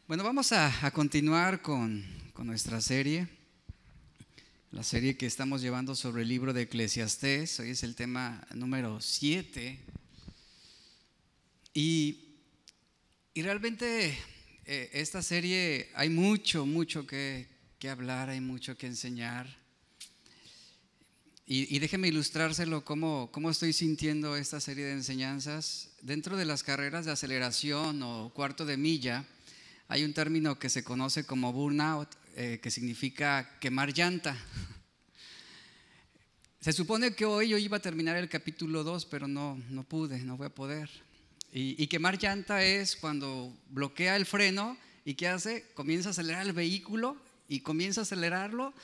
Bueno, vamos a continuar con nuestra serie, la serie que estamos llevando sobre el libro de Eclesiastés. Hoy es el tema número 7 y realmente esta serie hay mucho que hablar, hay mucho que enseñar. Y déjeme ilustrárselo cómo estoy sintiendo esta serie de enseñanzas. Dentro de las carreras de aceleración o cuarto de milla, hay un término que se conoce como burnout, que significa quemar llanta. Se supone que hoy yo iba a terminar el capítulo 2, pero no pude, no voy a poder. Y quemar llanta es cuando bloquea el freno y ¿qué hace? Comienza a acelerar el vehículo y comienza a acelerarlo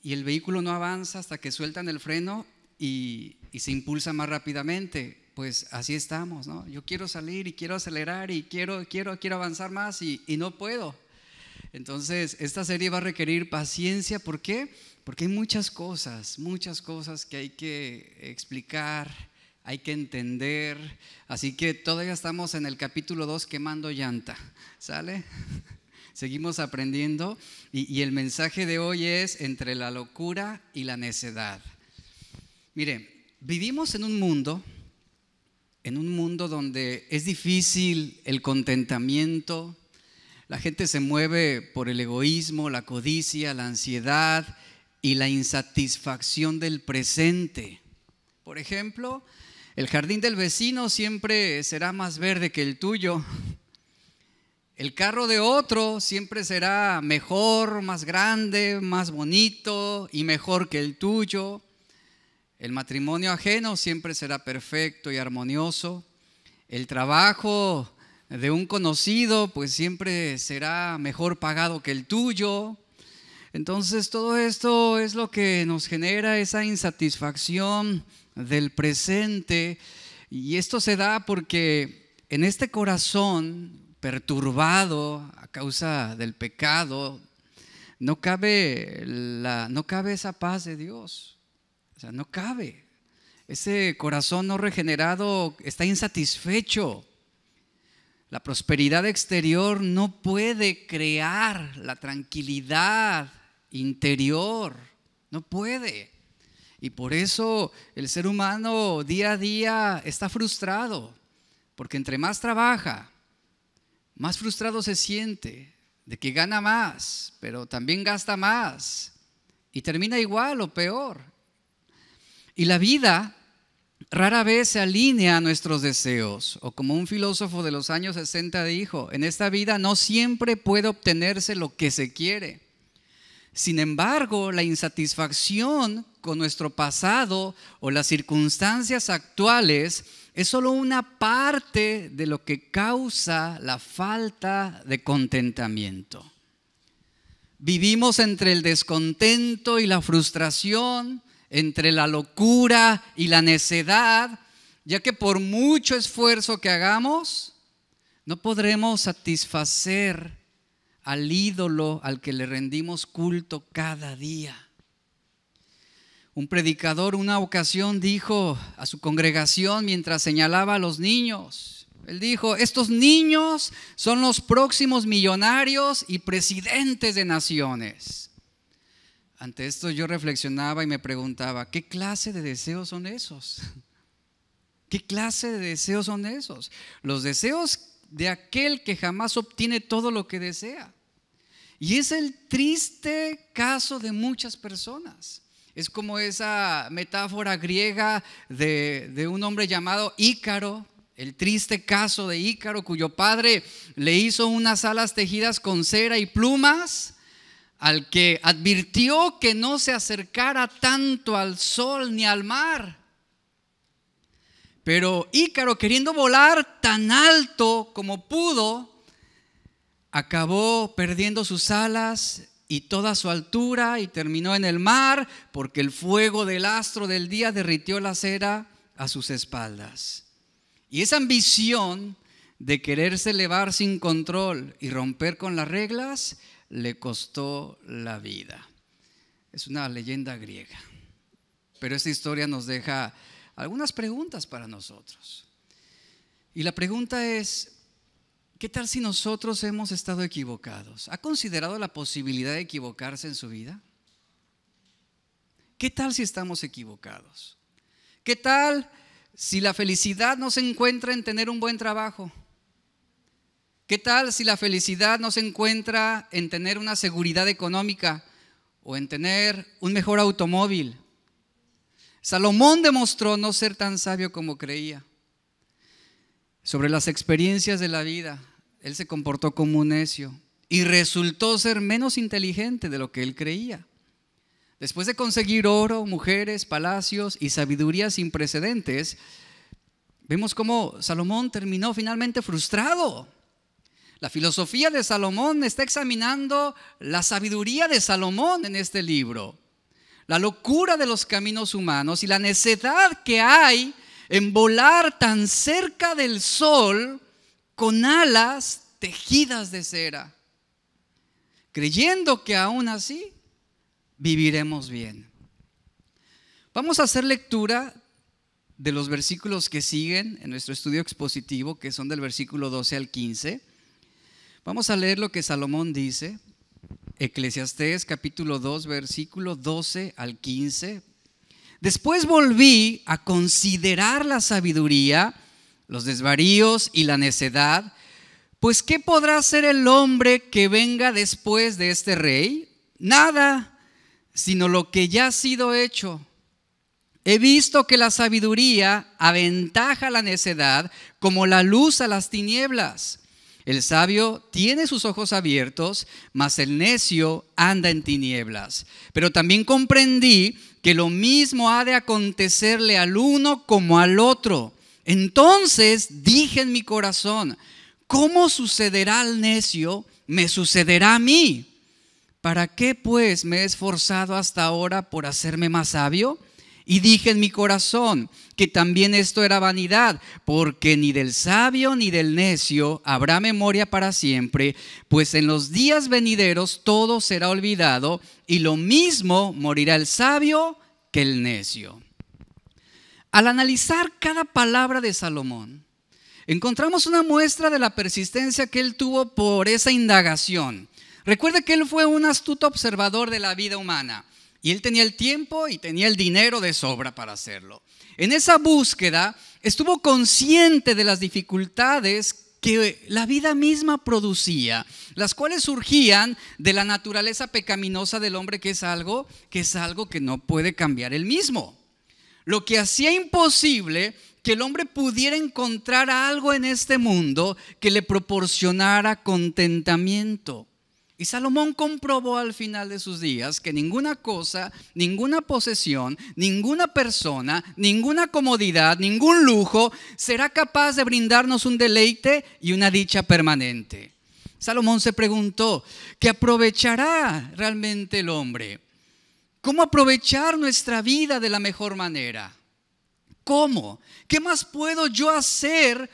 y el vehículo no avanza hasta que sueltan el freno y se impulsa más rápidamente. Pues así estamos, ¿no? Yo quiero salir y quiero acelerar y quiero avanzar más y no puedo. Entonces esta serie va a requerir paciencia. ¿Por qué? Porque hay muchas cosas que hay que explicar, hay que entender. Así que todavía estamos en el capítulo 2 quemando llanta, ¿sale? Seguimos aprendiendo y el mensaje de hoy es entre la locura y la necedad. Mire, vivimos en un mundo donde es difícil el contentamiento. La gente se mueve por el egoísmo, la codicia, la ansiedad y la insatisfacción del presente. Por ejemplo, el jardín del vecino siempre será más verde que el tuyo. El carro de otro siempre será mejor, más grande, más bonito y mejor que el tuyo. El matrimonio ajeno siempre será perfecto y armonioso. El trabajo de un conocido pues siempre será mejor pagado que el tuyo. Entonces todo esto es lo que nos genera esa insatisfacción del presente. Y esto se da porque en este corazón perturbado a causa del pecado no cabe esa paz de Dios. O sea, no cabe. Ese corazón no regenerado está insatisfecho. La prosperidad exterior no puede crear la tranquilidad interior. No puede. Y por eso el ser humano día a día está frustrado. Porque entre más trabaja, más frustrado se siente de que gana más, pero también gasta más. Y termina igual o peor. Y la vida rara vez se alinea a nuestros deseos, o como un filósofo de los años 60 dijo, en esta vida no siempre puede obtenerse lo que se quiere. Sin embargo, la insatisfacción con nuestro pasado o las circunstancias actuales es solo una parte de lo que causa la falta de contentamiento. Vivimos entre el descontento y la frustración, entre la locura y la necedad, ya que por mucho esfuerzo que hagamos, no podremos satisfacer al ídolo al que le rendimos culto cada día. Un predicador una ocasión dijo a su congregación mientras señalaba a los niños, él dijo: estos niños son los próximos millonarios y presidentes de naciones. Ante esto yo reflexionaba y me preguntaba, ¿qué clase de deseos son esos? ¿Qué clase de deseos son esos? Los deseos de aquel que jamás obtiene todo lo que desea. Y es el triste caso de muchas personas. Es como esa metáfora griega de un hombre llamado Ícaro, el triste caso de Ícaro, cuyo padre le hizo unas alas tejidas con cera y plumas, al que advirtió que no se acercara tanto al sol ni al mar. Pero Ícaro, queriendo volar tan alto como pudo, acabó perdiendo sus alas y toda su altura y terminó en el mar, porque el fuego del astro del día derritió la cera a sus espaldas. Y esa ambición de quererse elevar sin control y romper con las reglas le costó la vida. Es una leyenda griega, pero esta historia nos deja algunas preguntas para nosotros. Y la pregunta es: ¿qué tal si nosotros hemos estado equivocados? ¿Ha considerado la posibilidad de equivocarse en su vida? ¿Qué tal si estamos equivocados? ¿Qué tal si la felicidad no se encuentra en tener un buen trabajo? ¿Qué tal si la felicidad no se encuentra en tener una seguridad económica o en tener un mejor automóvil? Salomón demostró no ser tan sabio como creía. Sobre las experiencias de la vida, él se comportó como un necio y resultó ser menos inteligente de lo que él creía. Después de conseguir oro, mujeres, palacios y sabiduría sin precedentes, vemos cómo Salomón terminó finalmente frustrado. La filosofía de Salomón está examinando la sabiduría de Salomón en este libro, la locura de los caminos humanos y la necedad que hay en volar tan cerca del sol con alas tejidas de cera, creyendo que aún así viviremos bien. Vamos a hacer lectura de los versículos que siguen en nuestro estudio expositivo, que son del versículo 12 al 15. Vamos a leer lo que Salomón dice, Eclesiastés capítulo 2, versículo 12 al 15. Después volví a considerar la sabiduría, los desvaríos y la necedad, pues ¿qué podrá hacer el hombre que venga después de este rey? Nada, sino lo que ya ha sido hecho. He visto que la sabiduría aventaja a la necedad como la luz a las tinieblas. El sabio tiene sus ojos abiertos, mas el necio anda en tinieblas. Pero también comprendí que lo mismo ha de acontecerle al uno como al otro. Entonces dije en mi corazón, ¿cómo sucederá al necio? Me sucederá a mí. ¿Para qué pues me he esforzado hasta ahora por hacerme más sabio? Y dije en mi corazón que también esto era vanidad, porque ni del sabio ni del necio habrá memoria para siempre, pues en los días venideros todo será olvidado, y lo mismo morirá el sabio que el necio. Al analizar cada palabra de Salomón, encontramos una muestra de la persistencia que él tuvo por esa indagación. Recuerde que él fue un astuto observador de la vida humana. Y él tenía el tiempo y tenía el dinero de sobra para hacerlo. En esa búsqueda estuvo consciente de las dificultades que la vida misma producía, las cuales surgían de la naturaleza pecaminosa del hombre, que es algo que no puede cambiar él mismo. Lo que hacía imposible que el hombre pudiera encontrar algo en este mundo que le proporcionara contentamiento. Y Salomón comprobó al final de sus días que ninguna cosa, ninguna posesión, ninguna persona, ninguna comodidad, ningún lujo será capaz de brindarnos un deleite y una dicha permanente. Salomón se preguntó, ¿qué aprovechará realmente el hombre? ¿Cómo aprovechar nuestra vida de la mejor manera? ¿Cómo? ¿Qué más puedo yo hacer?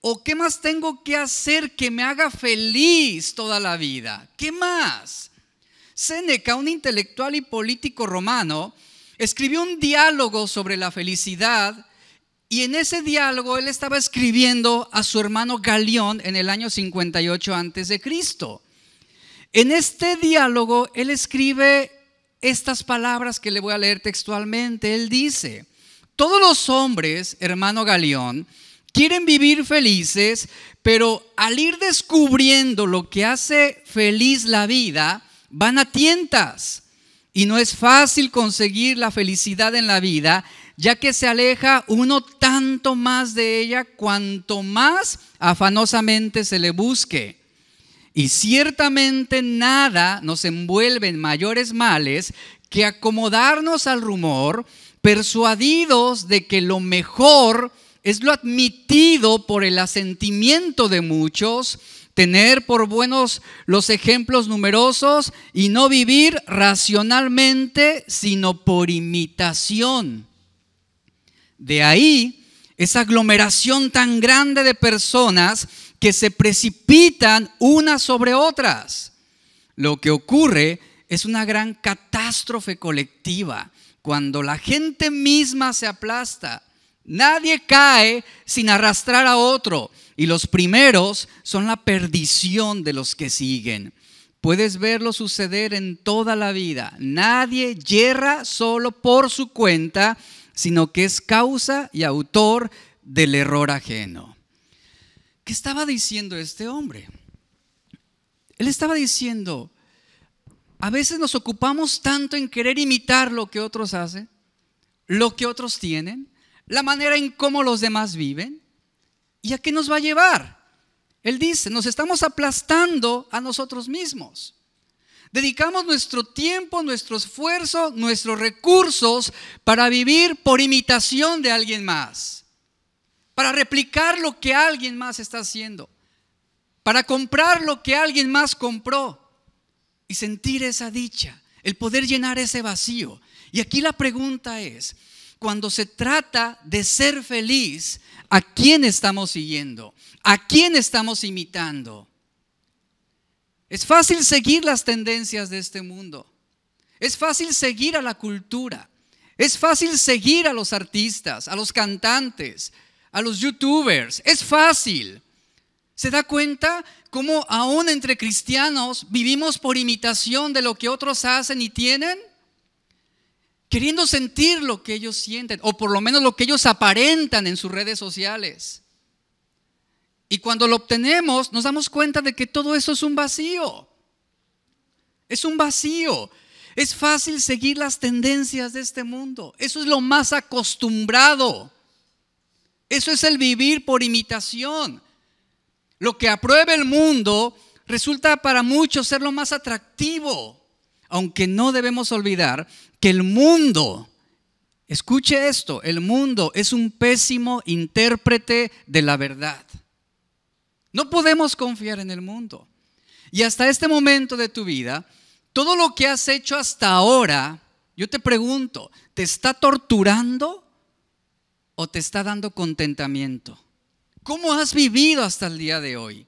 ¿O qué más tengo que hacer que me haga feliz toda la vida? ¿Qué más? Séneca, un intelectual y político romano, escribió un diálogo sobre la felicidad, y en ese diálogo él estaba escribiendo a su hermano Galión en el año 58 a.C. En este diálogo él escribe estas palabras que le voy a leer textualmente. Él dice: todos los hombres, hermano Galión, quieren vivir felices, pero al ir descubriendo lo que hace feliz la vida, van a tientas. Y no es fácil conseguir la felicidad en la vida, ya que se aleja uno tanto más de ella cuanto más afanosamente se le busque. Y ciertamente nada nos envuelve en mayores males que acomodarnos al rumor, persuadidos de que lo mejor es lo admitido por el asentimiento de muchos, tener por buenos los ejemplos numerosos y no vivir racionalmente, sino por imitación. De ahí esa aglomeración tan grande de personas que se precipitan unas sobre otras. Lo que ocurre es una gran catástrofe colectiva, cuando la gente misma se aplasta. Nadie cae sin arrastrar a otro. Y los primeros son la perdición de los que siguen. Puedes verlo suceder en toda la vida. Nadie yerra solo por su cuenta, sino que es causa y autor del error ajeno. ¿Qué estaba diciendo este hombre? Él estaba diciendo, a veces nos ocupamos tanto en querer imitar lo que otros hacen, lo que otros tienen, la manera en cómo los demás viven. ¿Y a qué nos va a llevar? Él dice, nos estamos aplastando a nosotros mismos. Dedicamos nuestro tiempo, nuestro esfuerzo, nuestros recursos para vivir por imitación de alguien más, para replicar lo que alguien más está haciendo, para comprar lo que alguien más compró y sentir esa dicha, el poder llenar ese vacío. Y aquí la pregunta es, cuando se trata de ser feliz, ¿a quién estamos siguiendo? ¿A quién estamos imitando? Es fácil seguir las tendencias de este mundo. Es fácil seguir a la cultura. Es fácil seguir a los artistas, a los cantantes, a los youtubers. Es fácil. ¿Se da cuenta cómo aún entre cristianos vivimos por imitación de lo que otros hacen y tienen? Queriendo sentir lo que ellos sienten, o por lo menos lo que ellos aparentan en sus redes sociales. Y cuando lo obtenemos, nos damos cuenta de que todo eso es un vacío. Es un vacío. Es fácil seguir las tendencias de este mundo. Eso es lo más acostumbrado. Eso es el vivir por imitación. Lo que aprueba el mundo resulta para muchos ser lo más atractivo. Aunque no debemos olvidar que el mundo, escuche esto, el mundo es un pésimo intérprete de la verdad. No podemos confiar en el mundo. Y hasta este momento de tu vida, todo lo que has hecho hasta ahora, yo te pregunto, ¿te está torturando o te está dando contentamiento? ¿Cómo has vivido hasta el día de hoy?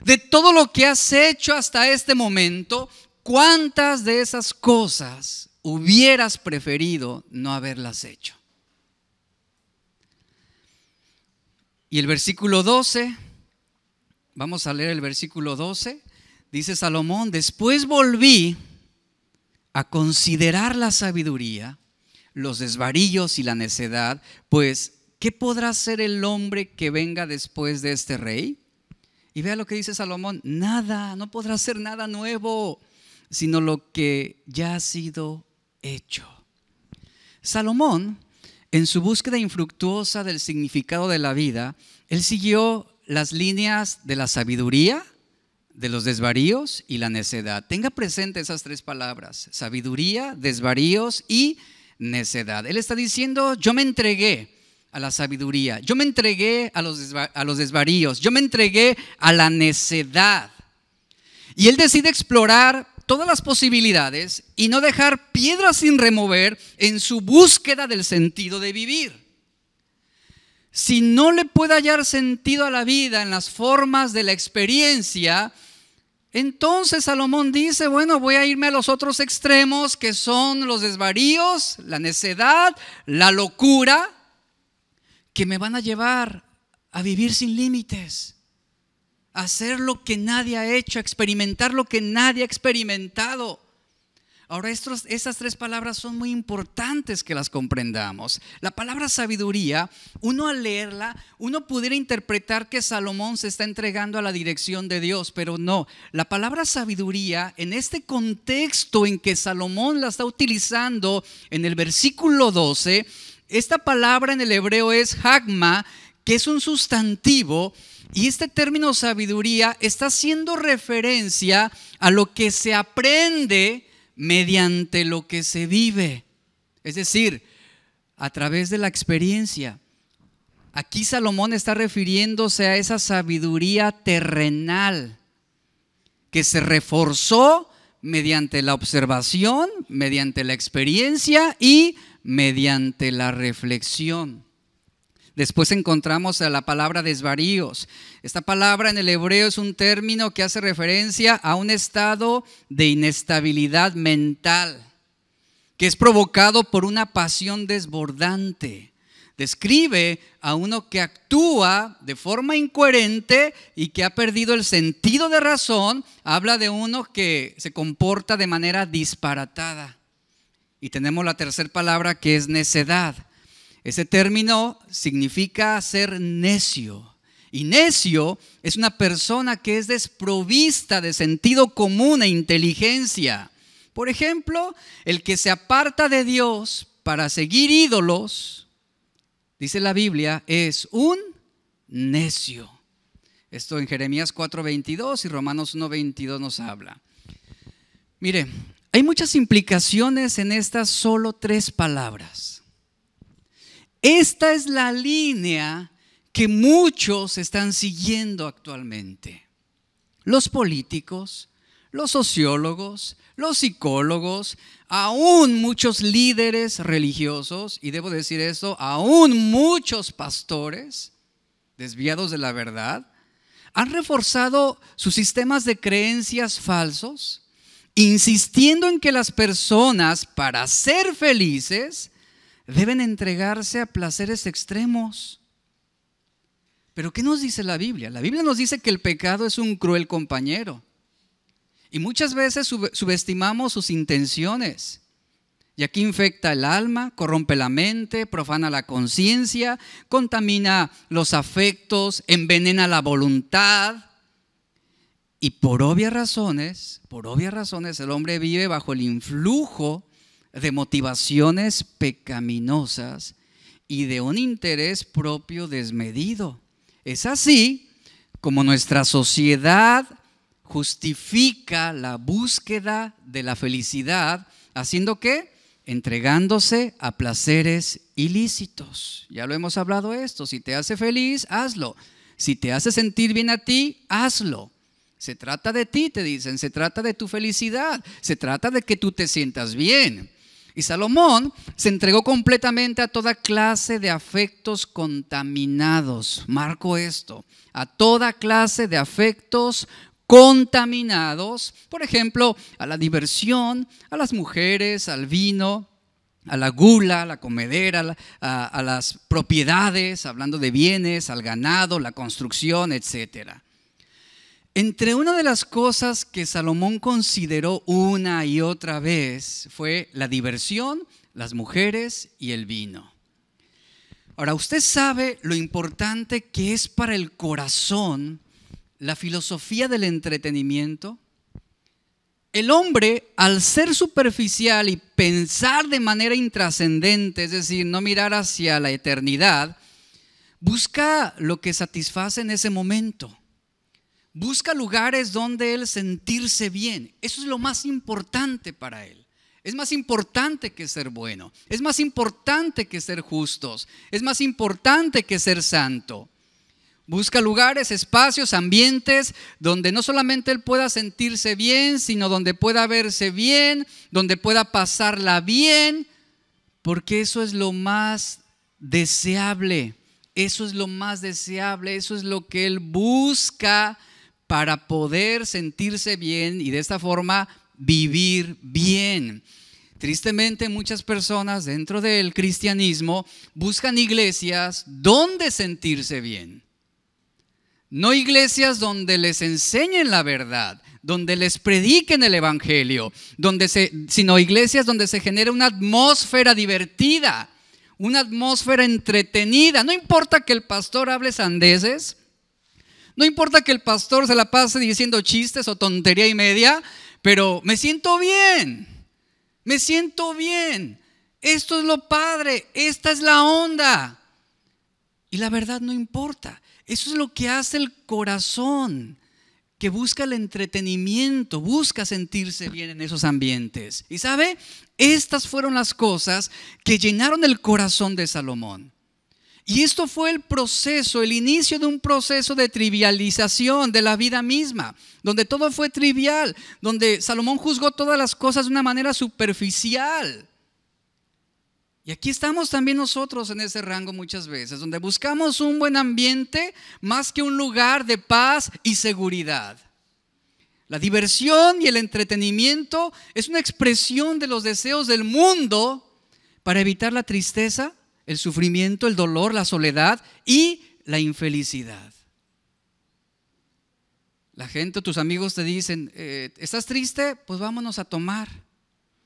De todo lo que has hecho hasta este momento, ¿cuántas de esas cosas hubieras preferido no haberlas hecho? Y el versículo 12, vamos a leer el versículo 12, dice Salomón, después volví a considerar la sabiduría, los desvaríos y la necedad, pues ¿qué podrá hacer el hombre que venga después de este rey? Y vea lo que dice Salomón, nada, no podrá hacer nada nuevo, sino lo que ya ha sido hecho. Salomón, en su búsqueda infructuosa del significado de la vida, él siguió las líneas de la sabiduría, de los desvaríos y la necedad. Tenga presente esas tres palabras, sabiduría, desvaríos y necedad. Él está diciendo, yo me entregué a la sabiduría, yo me entregué a los desvaríos, yo me entregué a la necedad. Y él decide explorar todas las posibilidades y no dejar piedras sin remover en su búsqueda del sentido de vivir. Si no le puede hallar sentido a la vida en las formas de la experiencia, entonces Salomón dice, bueno, voy a irme a los otros extremos que son los desvaríos, la necedad, la locura, que me van a llevar a vivir sin límites, a hacer lo que nadie ha hecho, a experimentar lo que nadie ha experimentado. Ahora, estas tres palabras son muy importantes que las comprendamos. La palabra sabiduría, uno al leerla, uno pudiera interpretar que Salomón se está entregando a la dirección de Dios, pero no. La palabra sabiduría, en este contexto en que Salomón la está utilizando en el versículo 12, esta palabra en el hebreo es hagma, que es un sustantivo, y este término sabiduría está haciendo referencia a lo que se aprende mediante lo que se vive, es decir, a través de la experiencia. Aquí Salomón está refiriéndose a esa sabiduría terrenal que se reforzó mediante la observación, mediante la experiencia y mediante la reflexión. Después encontramos a la palabra desvaríos. Esta palabra en el hebreo es un término que hace referencia a un estado de inestabilidad mental que es provocado por una pasión desbordante, Describe a uno que actúa de forma incoherente y que ha perdido el sentido de razón. Habla de uno que se comporta de manera disparatada. Y tenemos la tercera palabra, que es necedad. Ese término significa ser necio. Y necio es una persona que es desprovista de sentido común e inteligencia. Por ejemplo, el que se aparta de Dios para seguir ídolos, dice la Biblia, es un necio. Esto en Jeremías 4:22 y Romanos 1:22 nos habla. Mire, hay muchas implicaciones en estas solo 3 palabras. Esta es la línea que muchos están siguiendo actualmente. Los políticos, los sociólogos, los psicólogos, aún muchos líderes religiosos, y debo decir esto, aún muchos pastores desviados de la verdad, han reforzado sus sistemas de creencias falsos, insistiendo en que las personas, para ser felices, deben entregarse a placeres extremos. Pero ¿qué nos dice la Biblia? La Biblia nos dice que el pecado es un cruel compañero. Y muchas veces subestimamos sus intenciones. Y aquí infecta el alma, corrompe la mente, profana la conciencia, contamina los afectos, envenena la voluntad. Y por obvias razones, el hombre vive bajo el influjo de motivaciones pecaminosas y de un interés propio desmedido. Es así como nuestra sociedad justifica la búsqueda de la felicidad, ¿haciendo qué? Entregándose a placeres ilícitos. Ya lo hemos hablado esto. Si te hace feliz, hazlo. Si te hace sentir bien a ti, hazlo. Se trata de ti, te dicen, se trata de tu felicidad, se trata de que tú te sientas bien. Y Salomón se entregó completamente a toda clase de afectos contaminados. Marco esto, a toda clase de afectos contaminados, por ejemplo, a la diversión, a las mujeres, al vino, a la gula, a la comedera, a las propiedades, hablando de bienes, al ganado, la construcción, etc. Entre una de las cosas que Salomón consideró una y otra vez fue la diversión, las mujeres y el vino. Ahora, usted sabe lo importante que es para el corazón la filosofía del entretenimiento. El hombre, al ser superficial y pensar de manera intrascendente, es decir, no mirar hacia la eternidad, busca lo que satisface en ese momento. Busca lugares donde él sentirse bien. Eso es lo más importante para él. Es más importante que ser bueno. Es más importante que ser justos. Es más importante que ser santo. Busca lugares, espacios, ambientes donde no solamente él pueda sentirse bien, sino donde pueda verse bien, donde pueda pasarla bien, porque eso es lo más deseable. Eso es lo más deseable, eso es lo que él busca para poder sentirse bien y de esta forma vivir bien. Tristemente, muchas personas dentro del cristianismo buscan iglesias donde sentirse bien. No iglesias donde les enseñen la verdad, donde les prediquen el evangelio, sino iglesias donde se genera una atmósfera divertida, una atmósfera entretenida. No importa que el pastor hable sandeces, no importa que el pastor se la pase diciendo chistes o tontería y media, pero me siento bien, me siento bien. Esto es lo padre, esta es la onda. Y la verdad no importa. Eso es lo que hace el corazón, que busca el entretenimiento, busca sentirse bien en esos ambientes. Y ¿sabe? Estas fueron las cosas que llenaron el corazón de Salomón. Y esto fue el proceso, el inicio de un proceso de trivialización de la vida misma, donde todo fue trivial, donde Salomón juzgó todas las cosas de una manera superficial. Y aquí estamos también nosotros en ese rango muchas veces, donde buscamos un buen ambiente más que un lugar de paz y seguridad. La diversión y el entretenimiento es una expresión de los deseos del mundo para evitar la tristeza, el sufrimiento, el dolor, la soledad y la infelicidad. La gente, tus amigos te dicen, ¿estás triste? Pues vámonos a tomar,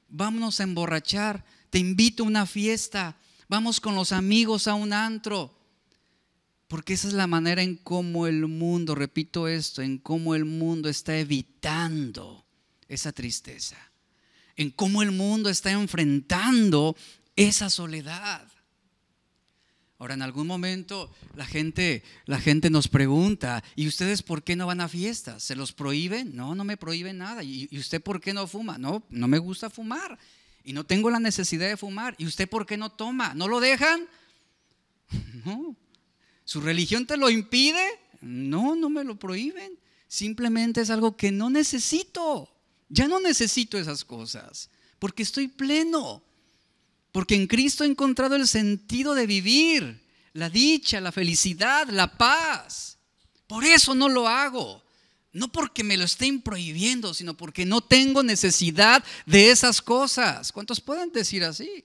vámonos a emborrachar, te invito a una fiesta, vamos con los amigos a un antro. Porque esa es la manera en cómo el mundo, repito esto, en cómo el mundo está evitando esa tristeza, en cómo el mundo está enfrentando esa soledad. Ahora, en algún momento la gente nos pregunta, ¿y ustedes por qué no van a fiestas? ¿Se los prohíben? No, no me prohíben nada. ¿Y usted por qué no fuma? No, no me gusta fumar y no tengo la necesidad de fumar. ¿Y usted por qué no toma? ¿No lo dejan? No. ¿Su religión te lo impide? No, no me lo prohíben. Simplemente es algo que no necesito. Ya no necesito esas cosas porque estoy pleno. Porque en Cristo he encontrado el sentido de vivir, la dicha, la felicidad, la paz. Por eso no lo hago. No porque me lo estén prohibiendo, sino porque no tengo necesidad de esas cosas. ¿Cuántos pueden decir así?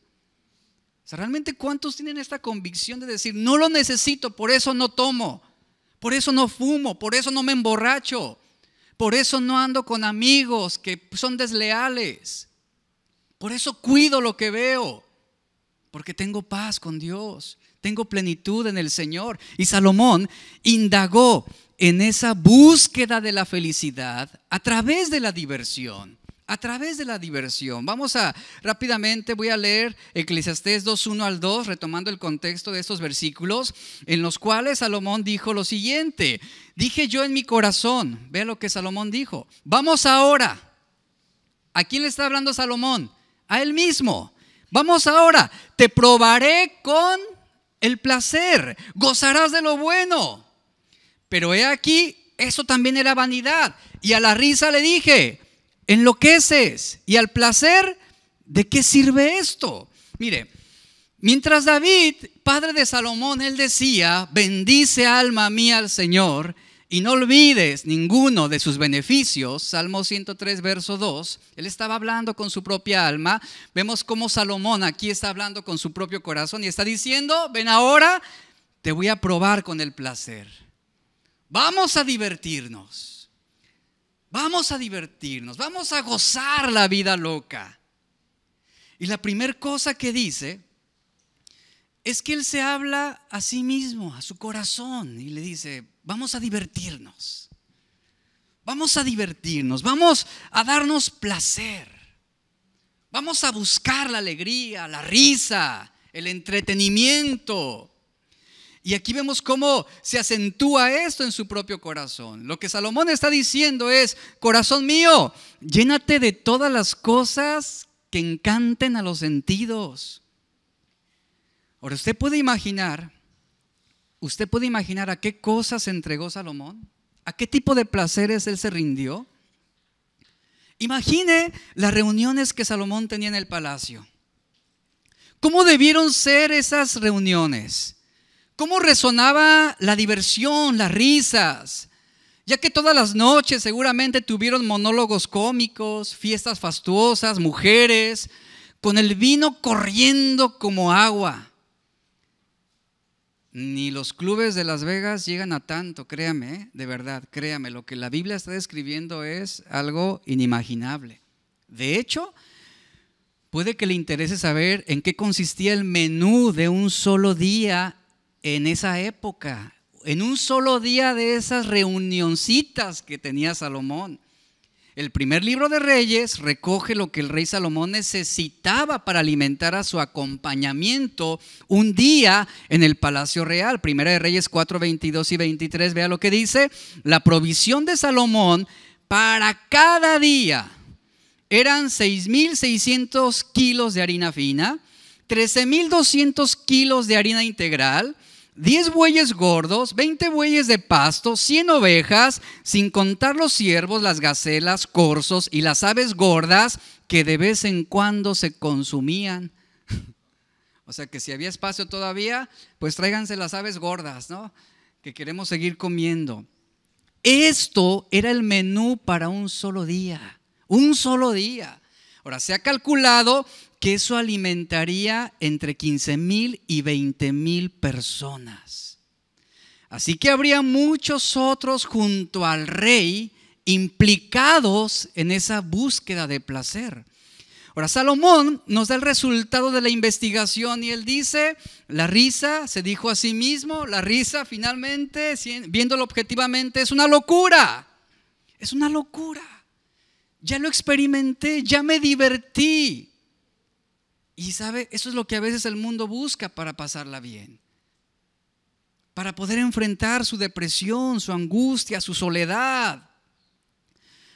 O sea, ¿realmente cuántos tienen esta convicción de decir, no lo necesito, por eso no tomo, por eso no fumo, por eso no me emborracho, por eso no ando con amigos que son desleales, por eso cuido lo que veo, porque tengo paz con Dios, tengo plenitud en el Señor? Y Salomón indagó en esa búsqueda de la felicidad a través de la diversión. A través de la diversión. Vamos a rápidamente, voy a leer Eclesiastés 2:1 al 2, retomando el contexto de estos versículos, en los cuales Salomón dijo lo siguiente: dije yo en mi corazón, vea lo que Salomón dijo, vamos ahora. ¿A quién le está hablando Salomón? A él mismo. Vamos ahora, te probaré con el placer, gozarás de lo bueno. Pero he aquí, eso también era vanidad. Y a la risa le dije, enloqueces, y al placer, ¿de qué sirve esto? Mire, mientras David, padre de Salomón, él decía, bendice alma mía al Señor y no olvides ninguno de sus beneficios, Salmo 103 verso 2, él estaba hablando con su propia alma. Vemos cómo Salomón aquí está hablando con su propio corazón y está diciendo, ven ahora, te voy a probar con el placer. Vamos a divertirnos. Vamos a divertirnos, vamos a gozar la vida loca. Y la primera cosa que dice es que él se habla a sí mismo, a su corazón, y le dice, vamos a divertirnos. Vamos a divertirnos, vamos a darnos placer. Vamos a buscar la alegría, la risa, el entretenimiento. Y aquí vemos cómo se acentúa esto en su propio corazón. Lo que Salomón está diciendo es, corazón mío, llénate de todas las cosas que encanten a los sentidos. Ahora, usted puede imaginar a qué cosas se entregó Salomón, a qué tipo de placeres él se rindió. Imagine las reuniones que Salomón tenía en el palacio. ¿Cómo debieron ser esas reuniones? ¿Cómo resonaba la diversión, las risas? Ya que todas las noches seguramente tuvieron monólogos cómicos, fiestas fastuosas, mujeres, con el vino corriendo como agua. Ni los clubes de Las Vegas llegan a tanto, créame, de verdad, créame, lo que la Biblia está describiendo es algo inimaginable. De hecho, puede que le interese saber en qué consistía el menú de un solo día en esa época, en un solo día de esas reunioncitas que tenía Salomón. El primer libro de Reyes recoge lo que el rey Salomón necesitaba para alimentar a su acompañamiento un día en el palacio real. Primera de Reyes 4, 22 y 23, vea lo que dice. La provisión de Salomón para cada día eran 6,600 kilos de harina fina, 13,200 kilos de harina integral, 10 bueyes gordos, 20 bueyes de pasto, 100 ovejas, sin contar los ciervos, las gacelas, corzos y las aves gordas que de vez en cuando se consumían. O sea que si había espacio todavía, pues tráiganse las aves gordas, ¿no? Que queremos seguir comiendo. Esto era el menú para un solo día. Un solo día. Ahora, se ha calculado que eso alimentaría entre 15,000 y 20,000 personas. Así que habría muchos otros junto al rey implicados en esa búsqueda de placer. Ahora, Salomón nos da el resultado de la investigación y él dice, la risa, se dijo a sí mismo, la risa finalmente, viéndolo objetivamente, es una locura. Es una locura. Ya lo experimenté, ya me divertí. Y sabe, eso es lo que a veces el mundo busca para pasarla bien. Para poder enfrentar su depresión, su angustia, su soledad.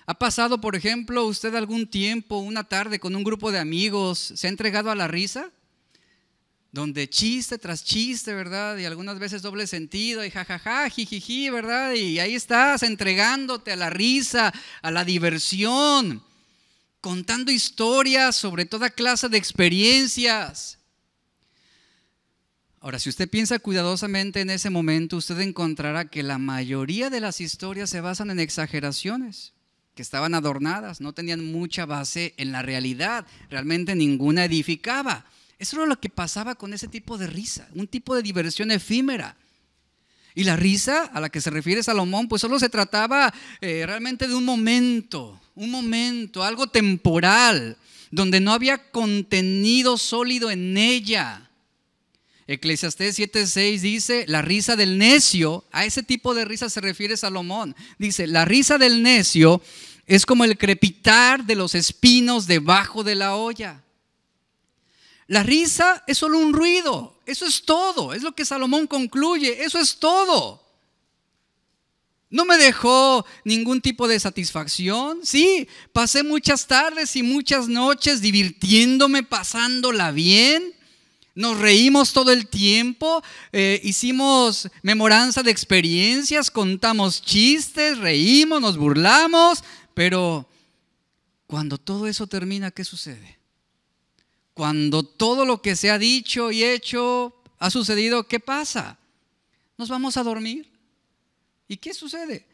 ¿Ha pasado, por ejemplo, usted algún tiempo, una tarde con un grupo de amigos, se ha entregado a la risa? Donde chiste tras chiste, ¿verdad? Y algunas veces doble sentido y jajaja, jijiji, ¿verdad? Y ahí estás entregándote a la risa, a la diversión, contando historias sobre toda clase de experiencias. Ahora, si usted piensa cuidadosamente en ese momento, usted encontrará que la mayoría de las historias se basan en exageraciones, que estaban adornadas, no tenían mucha base en la realidad, realmente ninguna edificaba. Eso era lo que pasaba con ese tipo de risa, un tipo de diversión efímera. Y la risa a la que se refiere Salomón, pues solo se trataba realmente de un momento, algo temporal, donde no había contenido sólido en ella. Eclesiastés 7:6 dice, la risa del necio, a ese tipo de risa se refiere Salomón. Dice, la risa del necio es como el crepitar de los espinos debajo de la olla. La risa es solo un ruido, eso es todo, es lo que Salomón concluye, eso es todo. No me dejó ningún tipo de satisfacción. Sí, pasé muchas tardes y muchas noches divirtiéndome, pasándola bien. Nos reímos todo el tiempo, hicimos memoranza de experiencias, contamos chistes, reímos, nos burlamos, pero cuando todo eso termina, ¿qué sucede? Cuando todo lo que se ha dicho y hecho ha sucedido, ¿qué pasa? Nos vamos a dormir. ¿Y qué sucede?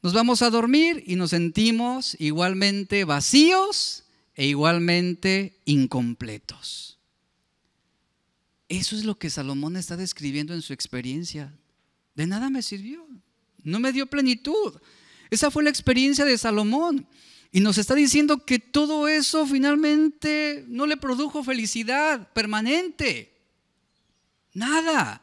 Nos vamos a dormir y nos sentimos igualmente vacíos e igualmente incompletos. Eso es lo que Salomón está describiendo en su experiencia. De nada me sirvió, no me dio plenitud. Esa fue la experiencia de Salomón. Y nos está diciendo que todo eso finalmente no le produjo felicidad permanente. Nada.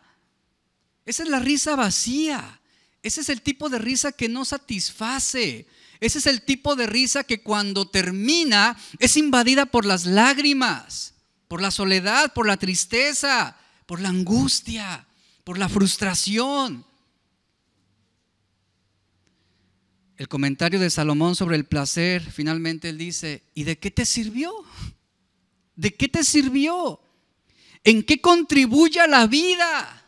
Esa es la risa vacía. Ese es el tipo de risa que no satisface. Ese es el tipo de risa que cuando termina es invadida por las lágrimas, por la soledad, por la tristeza, por la angustia, por la frustración. El comentario de Salomón sobre el placer, finalmente él dice, ¿y de qué te sirvió? ¿De qué te sirvió? ¿En qué contribuye a la vida?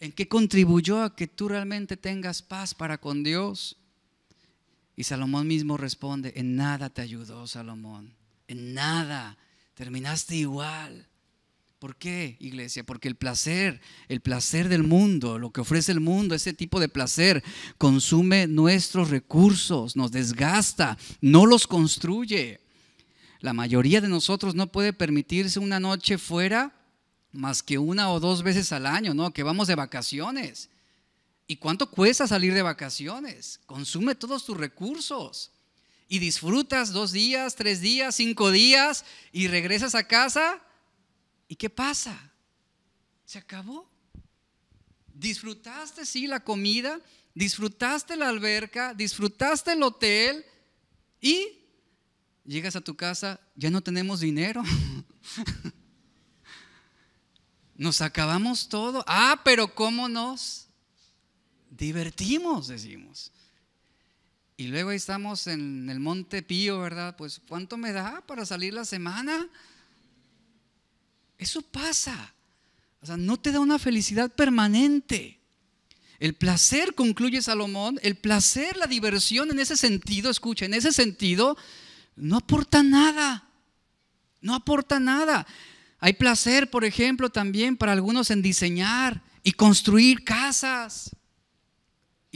¿En qué contribuyó a que tú realmente tengas paz para con Dios? Y Salomón mismo responde, en nada te ayudó, Salomón, en nada. Terminaste igual. ¿Por qué, iglesia? Porque el placer del mundo, lo que ofrece el mundo, ese tipo de placer, consume nuestros recursos, nos desgasta, no los construye. La mayoría de nosotros no puede permitirse una noche fuera más que 1 o 2 veces al año, ¿no? Que vamos de vacaciones. ¿Y cuánto cuesta salir de vacaciones? Consume todos tus recursos. Y disfrutas 2 días, 3 días, 5 días y regresas a casa. ¿Y qué pasa? Se acabó. Disfrutaste, sí, la comida, disfrutaste la alberca, disfrutaste el hotel y llegas a tu casa, ya no tenemos dinero. Nos acabamos todo. Pero ¿cómo nos divertimos? Decimos. Y luego ahí estamos en el Monte Pío, ¿verdad? Pues ¿cuánto me da para salir la semana? Eso pasa. O sea, no te da una felicidad permanente. El placer, concluye Salomón, el placer, la diversión en ese sentido, escucha, en ese sentido, no aporta nada. No aporta nada. Hay placer, por ejemplo, también para algunos en diseñar y construir casas.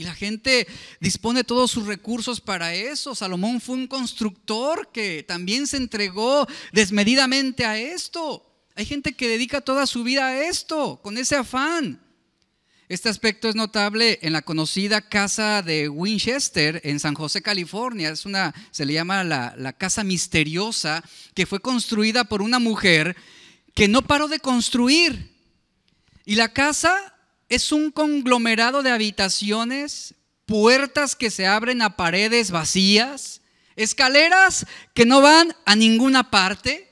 Y la gente dispone todos sus recursos para eso. Salomón fue un constructor que también se entregó desmedidamente a esto. Hay gente que dedica toda su vida a esto, con ese afán. Este aspecto es notable en la conocida casa de Winchester en San José, California. Se le llama la casa misteriosa, que fue construida por una mujer que no paró de construir. Y la casa es un conglomerado de habitaciones, puertas que se abren a paredes vacías, escaleras que no van a ninguna parte,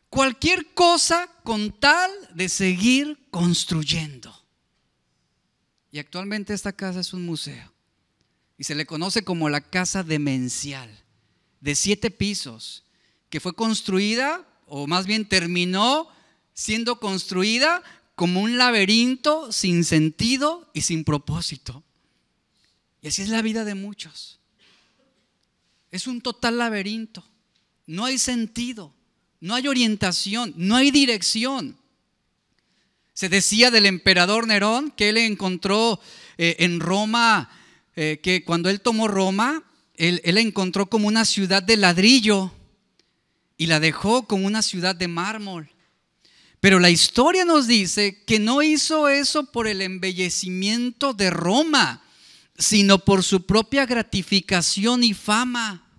cualquier cosa con tal de seguir construyendo. Y actualmente esta casa es un museo y se le conoce como la casa demencial, de 7 pisos, que fue construida, o más bien terminó siendo construida como un laberinto sin sentido y sin propósito. Y así es la vida de muchos. Es un total laberinto. No hay sentido, no hay orientación, no hay dirección. Se decía del emperador Nerón que él encontró en Roma, que cuando él tomó Roma, él la encontró como una ciudad de ladrillo y la dejó como una ciudad de mármol. Pero la historia nos dice que no hizo eso por el embellecimiento de Roma, sino por su propia gratificación y fama.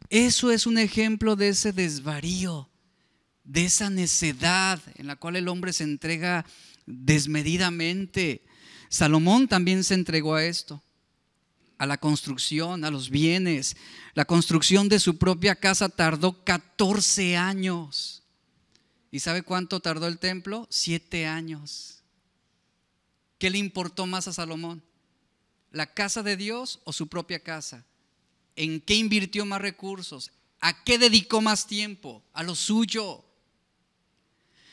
Eso es un ejemplo de ese desvarío, de esa necedad en la cual el hombre se entrega desmedidamente. Salomón también se entregó a esto, a la construcción, a los bienes. La construcción de su propia casa tardó 14 años. ¿Y sabe cuánto tardó el templo? 7 años. ¿Qué le importó más a Salomón? ¿La casa de Dios o su propia casa? ¿En qué invirtió más recursos? ¿A qué dedicó más tiempo? A lo suyo.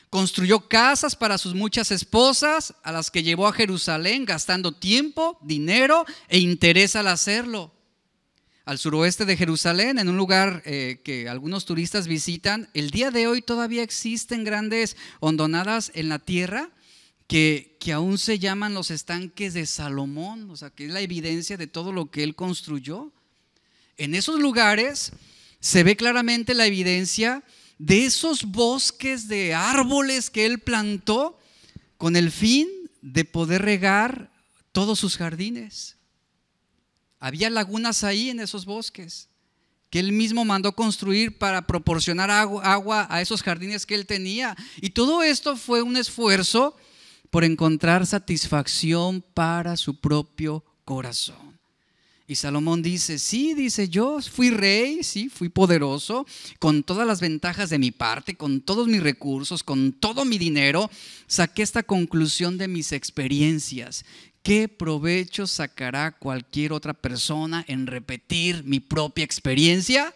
Construyó casas para sus muchas esposas, a las que llevó a Jerusalén gastando tiempo, dinero e interés al hacerlo. Al suroeste de Jerusalén, en un lugar que algunos turistas visitan, el día de hoy todavía existen grandes hondonadas en la tierra que aún se llaman los estanques de Salomón, o sea, que es la evidencia de todo lo que él construyó. En esos lugares se ve claramente la evidencia de esos bosques de árboles que él plantó con el fin de poder regar todos sus jardines. Había lagunas ahí en esos bosques que él mismo mandó construir para proporcionar agua a esos jardines que él tenía. Y todo esto fue un esfuerzo por encontrar satisfacción para su propio corazón. Y Salomón dice, sí, dice, yo fui rey, sí, fui poderoso, con todas las ventajas de mi parte, con todos mis recursos, con todo mi dinero, saqué esta conclusión de mis experiencias. ¿Qué provecho sacará cualquier otra persona en repetir mi propia experiencia?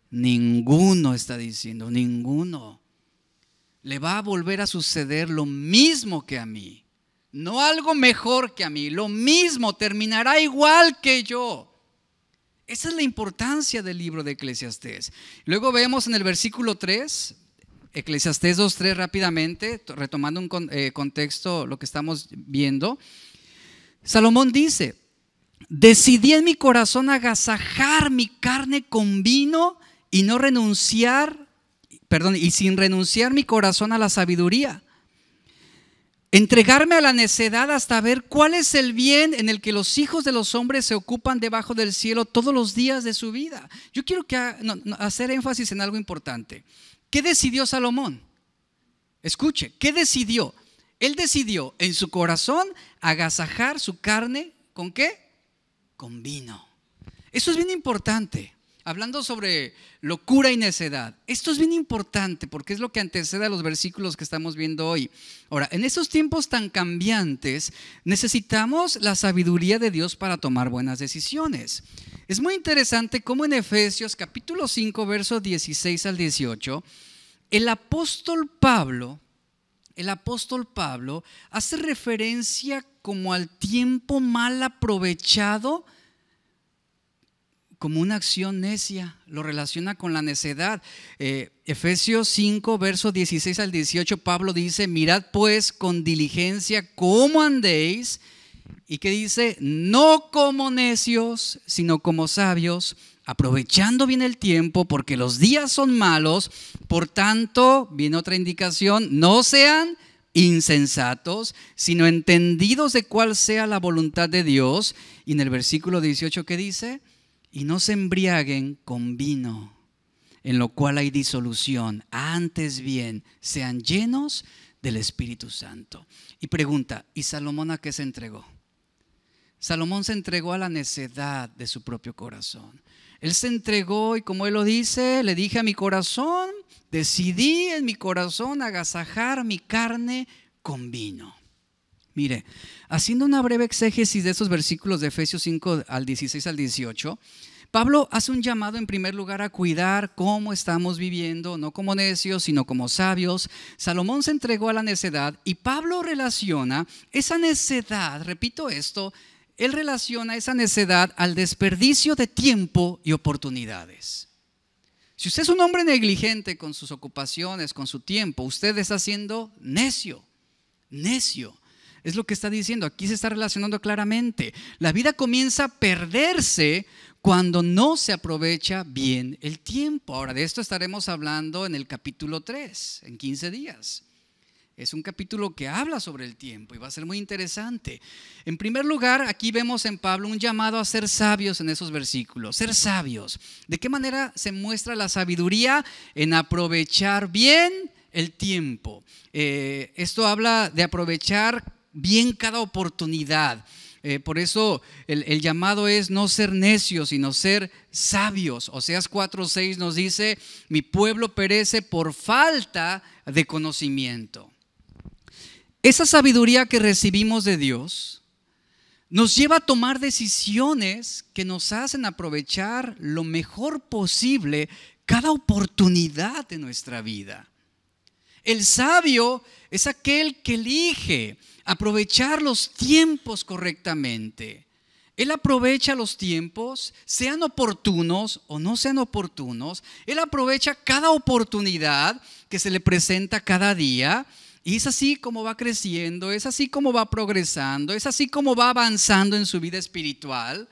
Ninguno, está diciendo, ninguno. Le va a volver a suceder lo mismo que a mí. No algo mejor que a mí, lo mismo, terminará igual que yo. Esa es la importancia del libro de Eclesiastés. Luego vemos en el versículo 3, Eclesiastés 2:3 rápidamente, retomando un contexto, lo que estamos viendo. Salomón dice, decidí en mi corazón agasajar mi carne con vino y sin renunciar mi corazón a la sabiduría. Entregarme a la necedad hasta ver cuál es el bien en el que los hijos de los hombres se ocupan debajo del cielo todos los días de su vida. Yo quiero hacer énfasis en algo importante. ¿Qué decidió Salomón? Escuche, ¿qué decidió? Él decidió en su corazón agasajar su carne, ¿con qué? Con vino. Eso es bien importante. Hablando sobre locura y necedad, esto es bien importante porque es lo que antecede a los versículos que estamos viendo hoy. Ahora, en estos tiempos tan cambiantes, necesitamos la sabiduría de Dios para tomar buenas decisiones. Es muy interesante cómo en Efesios capítulo 5, versos 16 al 18, el apóstol Pablo hace referencia como al tiempo mal aprovechado, como una acción necia, lo relaciona con la necedad. Efesios 5, versos 16 al 18, Pablo dice, mirad pues con diligencia cómo andéis ¿Y qué dice? No como necios, sino como sabios, aprovechando bien el tiempo, porque los días son malos. Por tanto, viene otra indicación, no sean insensatos, sino entendidos de cuál sea la voluntad de Dios. Y en el versículo 18, ¿qué dice? Y no se embriaguen con vino, en lo cual hay disolución. Antes bien, sean llenos del Espíritu Santo. Y pregunta, ¿y Salomón a qué se entregó? Salomón se entregó a la necedad de su propio corazón. Él se entregó y, como él lo dice, le dije a mi corazón, decidí en mi corazón agasajar mi carne con vino. Mire, haciendo una breve exégesis de esos versículos de Efesios 5 al 16 al 18, Pablo hace un llamado en primer lugar a cuidar cómo estamos viviendo, no como necios, sino como sabios. Salomón se entregó a la necedad y Pablo relaciona esa necedad, repito esto, él relaciona esa necedad al desperdicio de tiempo y oportunidades. Si usted es un hombre negligente con sus ocupaciones, con su tiempo, usted está siendo necio, necio. Es lo que está diciendo, aquí se está relacionando claramente. La vida comienza a perderse cuando no se aprovecha bien el tiempo. Ahora, de esto estaremos hablando en el capítulo 3, en 15 días. Es un capítulo que habla sobre el tiempo y va a ser muy interesante. En primer lugar, aquí vemos en Pablo un llamado a ser sabios en esos versículos. Ser sabios. ¿De qué manera se muestra la sabiduría? En aprovechar bien el tiempo. Esto habla de aprovechar bien cada oportunidad. Por eso el llamado es no ser necios, sino ser sabios. Oseas 4:6 nos dice: mi pueblo perece por falta de conocimiento. Esa sabiduría que recibimos de Dios nos lleva a tomar decisiones que nos hacen aprovechar lo mejor posible cada oportunidad de nuestra vida. El sabio es aquel que elige aprovechar los tiempos correctamente. Él aprovecha los tiempos, sean oportunos o no sean oportunos. Él aprovecha cada oportunidad que se le presenta cada día. Y es así como va creciendo, es así como va progresando, es así como va avanzando en su vida espiritual.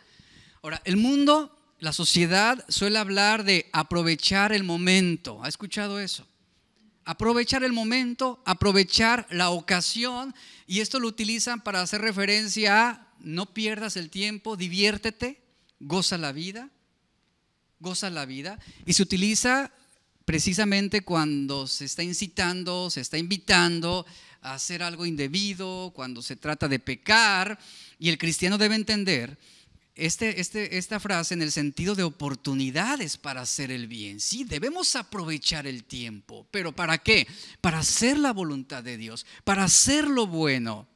Ahora, el mundo, la sociedad suele hablar de aprovechar el momento. ¿Ha escuchado eso? Aprovechar el momento, aprovechar la ocasión. Y esto lo utilizan para hacer referencia a no pierdas el tiempo, diviértete, goza la vida. Goza la vida. Y se utiliza precisamente cuando se está incitando, se está invitando a hacer algo indebido, cuando se trata de pecar. Y el cristiano debe entender esta frase en el sentido de oportunidades para hacer el bien. Sí, debemos aprovechar el tiempo, pero ¿para qué? Para hacer la voluntad de Dios, para hacer lo bueno,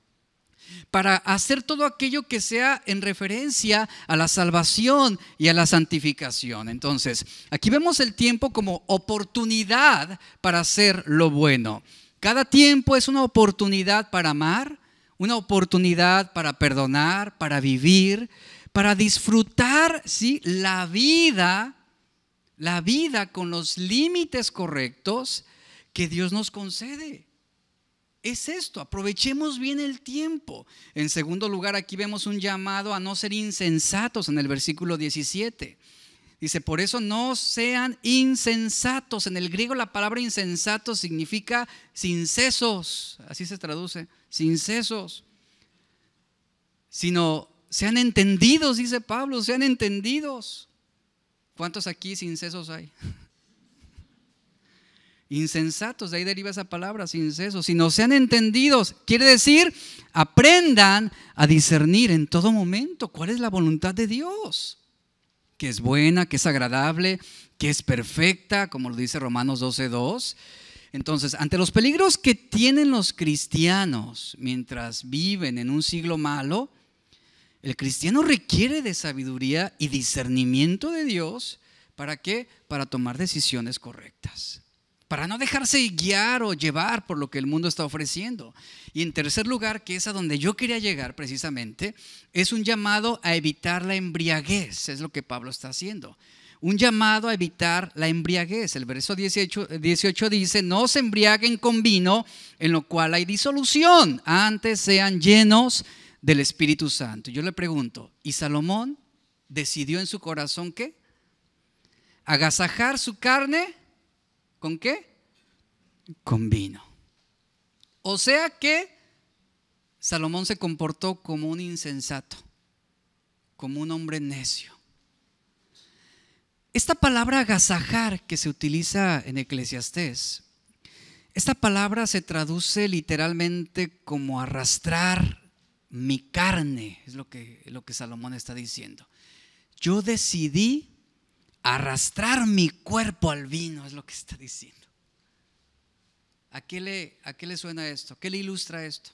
para hacer todo aquello que sea en referencia a la salvación y a la santificación. Entonces, aquí vemos el tiempo como oportunidad para hacer lo bueno. Cada tiempo es una oportunidad para amar, una oportunidad para perdonar, para vivir, para disfrutar, ¿sí?, la vida con los límites correctos que Dios nos concede. Es esto, aprovechemos bien el tiempo. En segundo lugar, aquí vemos un llamado a no ser insensatos en el versículo 17. Dice, por eso no sean insensatos. En el griego la palabra insensato significa sin sesos, así se traduce, sin sesos. Sino sean entendidos, dice Pablo, sean entendidos. ¿Cuántos aquí sin sesos hay? Insensatos, de ahí deriva esa palabra, sincesos, sino sean entendidos. Quiere decir, aprendan a discernir en todo momento cuál es la voluntad de Dios, que es buena, que es agradable, que es perfecta, como lo dice Romanos 12:2. Entonces, ante los peligros que tienen los cristianos mientras viven en un siglo malo, el cristiano requiere de sabiduría y discernimiento de Dios. ¿Para qué? Para tomar decisiones correctas, para no dejarse guiar o llevar por lo que el mundo está ofreciendo. Y en tercer lugar, que es a donde yo quería llegar precisamente, es un llamado a evitar la embriaguez. Es lo que Pablo está haciendo. Un llamado a evitar la embriaguez. El verso 18 dice, no se embriaguen con vino, en lo cual hay disolución. Antes sean llenos del Espíritu Santo. Yo le pregunto, ¿y Salomón decidió en su corazón qué? Agasajar su carne, ¿con qué? Con vino. O sea que Salomón se comportó como un insensato, como un hombre necio. Esta palabra agasajar que se utiliza en Eclesiastés, esta palabra se traduce literalmente como arrastrar mi carne, es lo que Salomón está diciendo. Yo decidí arrastrar mi cuerpo al vino, es lo que está diciendo. ¿A qué le suena esto? ¿Qué le ilustra esto?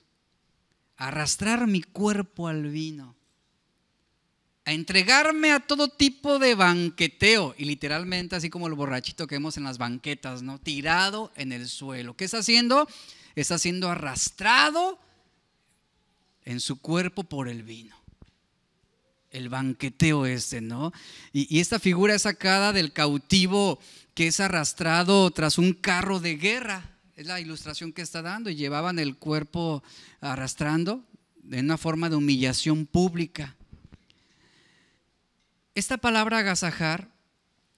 Arrastrar mi cuerpo al vino, a entregarme a todo tipo de banqueteo, y literalmente así como el borrachito que vemos en las banquetas, ¿no? Tirado en el suelo. ¿Qué está haciendo? Está siendo arrastrado en su cuerpo por el vino. El banqueteo ¿no? Y esta figura es sacada del cautivo que es arrastrado tras un carro de guerra. Es la ilustración que está dando, y llevaban el cuerpo arrastrando en una forma de humillación pública. Esta palabra agasajar